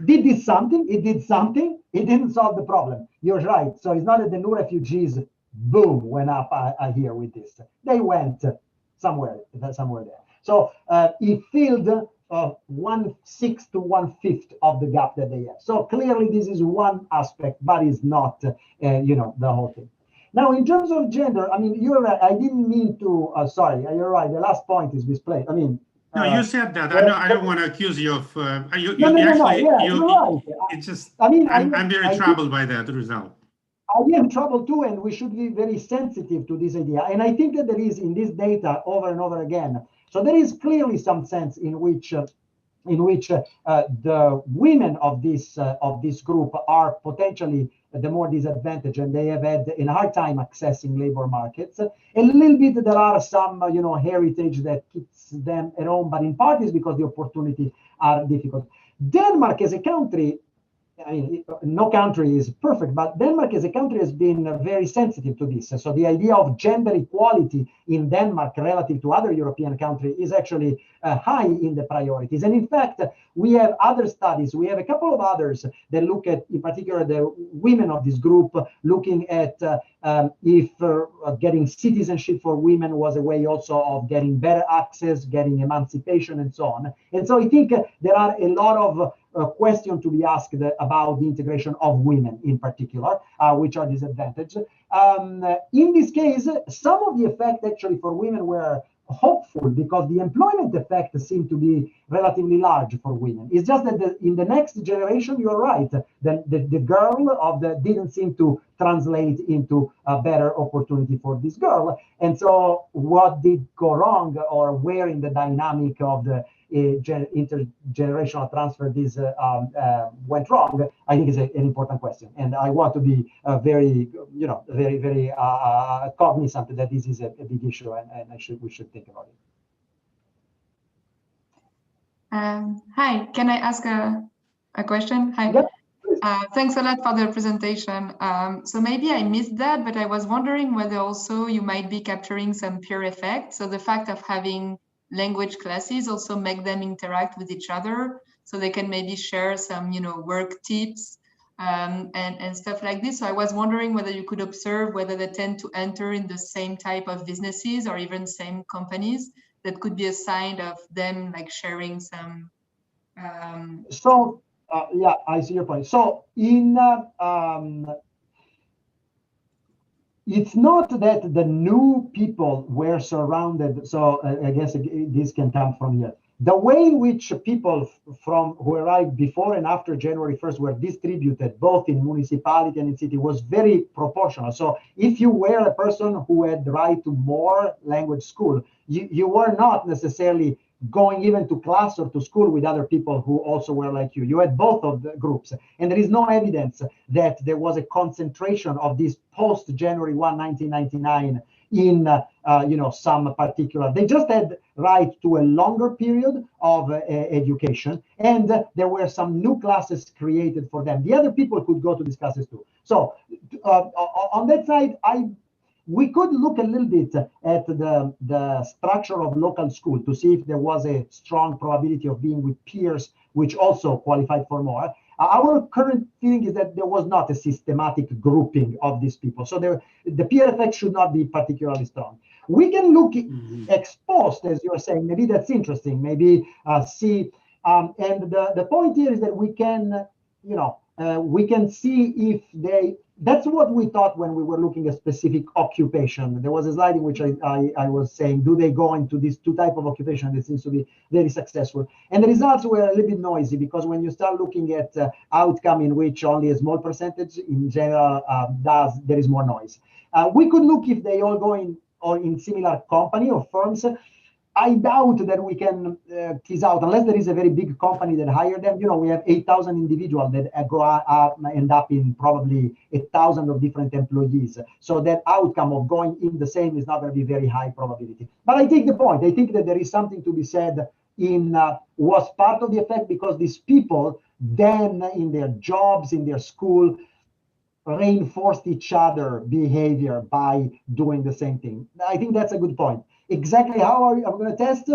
did this something? It did something. It didn't solve the problem. You're right. So it's not that the new refugees, boom, went up here with this. They went somewhere there. So it filled 1/6 to 1/5 of the gap that they have. So clearly this is one aspect, but it's not, you know, the whole thing. Now, in terms of gender, I mean, you're right. I didn't mean to, sorry, you're right. The last point is misplaced. I mean, no, you said that. I don't want to accuse you of. No. Yeah, you're right. It's just. I mean, I'm very troubled by that result. I am troubled too, and we should be very sensitive to this idea. And I think that there is in this data over and over again. So there is clearly some sense in which the women of this group are potentially the more disadvantaged, and they have had a hard time accessing labor markets. A little bit there are some, you know, heritage that keeps them at home, but in part is because the opportunities are difficult. Denmark as a country, I mean, no country is perfect, but Denmark as a country has been very sensitive to this. So the idea of gender equality in Denmark relative to other European countries is actually high in the priorities. And in fact, we have other studies. We have a couple of others that look at, in particular, the women of this group, looking at if getting citizenship for women was a way also of getting better access, getting emancipation, and so on. And so I think there are a lot of question to be asked about the integration of women in particular, which are disadvantaged. In this case, some of the effect actually for women were hopeful because the employment effect seemed to be relatively large for women. It's just that in the next generation, you're right, the girl didn't seem to translate into a better opportunity for this girl. And so what did go wrong, or where in the dynamic of the intergenerational transfer this went wrong, I think is an important question. And I want to be very cognizant that this is a big issue, and we should think about it. Hi, can I ask a question? Hi. Yep. Thanks a lot for the presentation. So maybe I missed that, but I was wondering whether also you might be capturing some peer effect. So the fact of having language classes also make them interact with each other, so they can maybe share some, work tips and stuff like this. So I was wondering whether you could observe whether they tend to enter in the same type of businesses or even same companies. That could be a sign of them like sharing some. Yeah, I see your point. So it's not that the new people were surrounded. So I guess this can come from here. The way in which people who arrived before and after January 1st were distributed, both in municipality and in city, was very proportional. So if you were a person who had right to more language school, you were not necessarily going even to class or to school with other people who also were like you. You had both of the groups. And there is no evidence that there was a concentration of this post-January 1, 1999 in some particular. They just had right to a longer period of education, and there were some new classes created for them. The other people could go to these classes too. So on that side, we could look a little bit at the structure of local school to see if there was a strong probability of being with peers, which also qualified for more. Our current feeling is that there was not a systematic grouping of these people. So the peer effect should not be particularly strong. We can look ex post, as you're saying. Maybe that's interesting. Maybe see. And the point here is that we can, we can see if they. That's what we thought when we were looking at specific occupation. There was a slide in which I was saying, do they go into these two types of occupation that seems to be very successful? And the results were a little bit noisy, because when you start looking at outcome in which only a small percentage in general there is more noise. We could look if they all go in or in similar company or firms. I doubt that we can tease out, unless there is a very big company that hired them. We have 8,000 individuals that end up in probably 1,000 of different employees. So that outcome of going in the same is not going to be very high probability. But I take the point. I think that there is something to be said in was part of the effect, because these people then in their jobs, in their school, reinforced each other behavior by doing the same thing. I think that's a good point. Exactly how I'm going to test?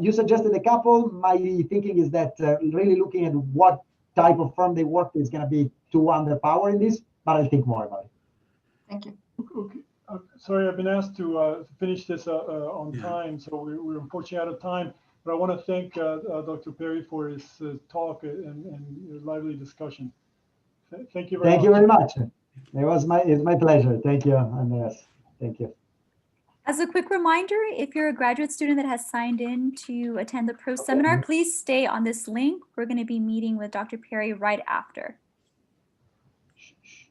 You suggested a couple. My thinking is that really looking at what type of firm they work is going to be too underpowering this, but I'll think more about it. Thank you. Okay. Sorry, I've been asked to finish this on time, so we're unfortunately out of time. But I want to thank Dr. Peri for his talk and lively discussion. Thank you very much. Thank you very much. It's my pleasure. Thank you, Andreas. Thank you. As a quick reminder, if you're a graduate student that has signed in to attend the pro seminar, please stay on this link. We're going to be meeting with Dr. Peri right after.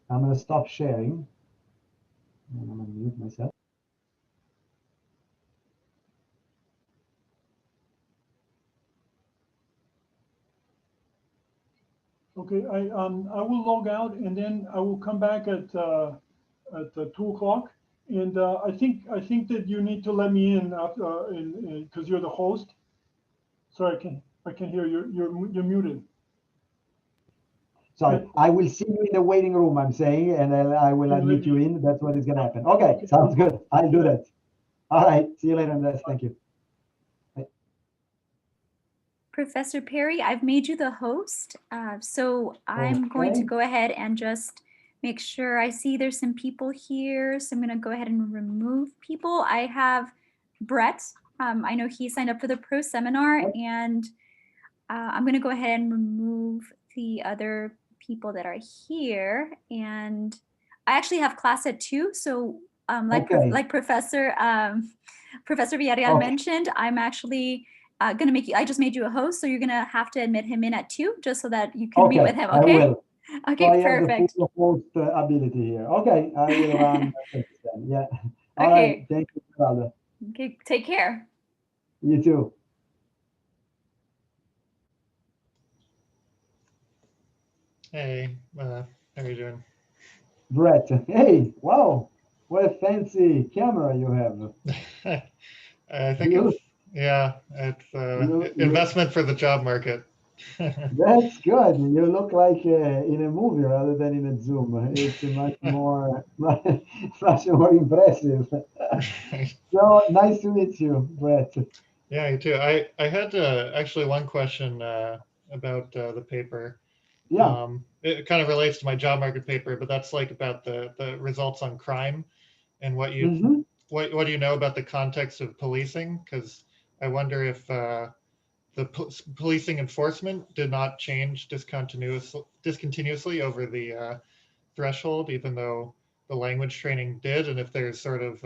I'm going to stop sharing. I'm going to mute myself. Okay, I will log out, and then I will come back at 2 o'clock. And I think that you need to let me in after, because you're the host. Sorry, I can hear you. You're muted. Sorry, I will see you in the waiting room, I'm saying, and then I will admit you in. That's what is going to happen. Okay, sounds good. I'll do that. All right, see you later, Andres. Thank you. Bye. Professor Peri, I've made you the host. So I'm going to go ahead and just make sure I see there's some people here. So I'm going to go ahead and remove people. I have Brett. I know he signed up for the pro seminar, and I'm going to go ahead and remove the other people that are here. And I actually have class at 2. So like Professor Professor Villarreal Okay. mentioned, I'm actually going to make you, I just made you a host, so you're going to have to admit him in at 2, just so that you can meet with him, I okay? will. Okay, So I have perfect. the full host ability here. Okay, I will run this then. Yeah. All Okay. right. Thank you, brother. Okay, take care. You too. Hey, how are you doing? Brett. Hey, wow. What a fancy camera you have. I think You- it's, yeah, it's you- investment for the job market. That's good. You look like in a movie rather than in a Zoom. It's much more, much more impressive. So nice to meet you, Brett. Yeah, you too. I had actually one question about the paper. Yeah. It kind of relates to my job market paper, but that's like about the results on crime and what you Mhm. what do you know about the context of policing? Because I wonder if the policing enforcement did not change discontinuously over the threshold, even though the language training did, and if there's sort of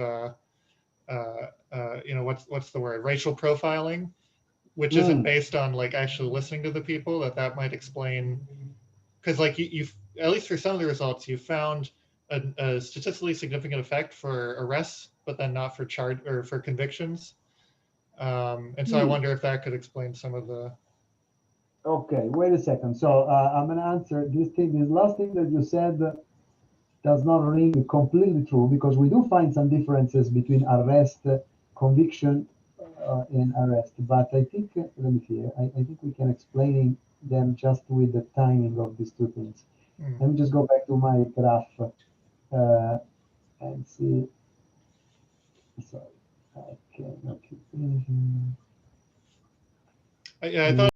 you know, what's the word, racial profiling, which isn't based on like actually listening to the people, that might explain, because like you've, at least for some of the results, you found a statistically significant effect for arrests, but then not for charge or for convictions. And so I wonder if that could explain some of the. Okay, wait a second. So I'm gonna answer this thing. This last thing that you said does not ring completely true, because we do find some differences between arrest, conviction, and arrest. But I think, let me see. I think we can explain them just with the timing of these two things. Let me just go back to my graph and see. Sorry. Okay. Yeah, I thought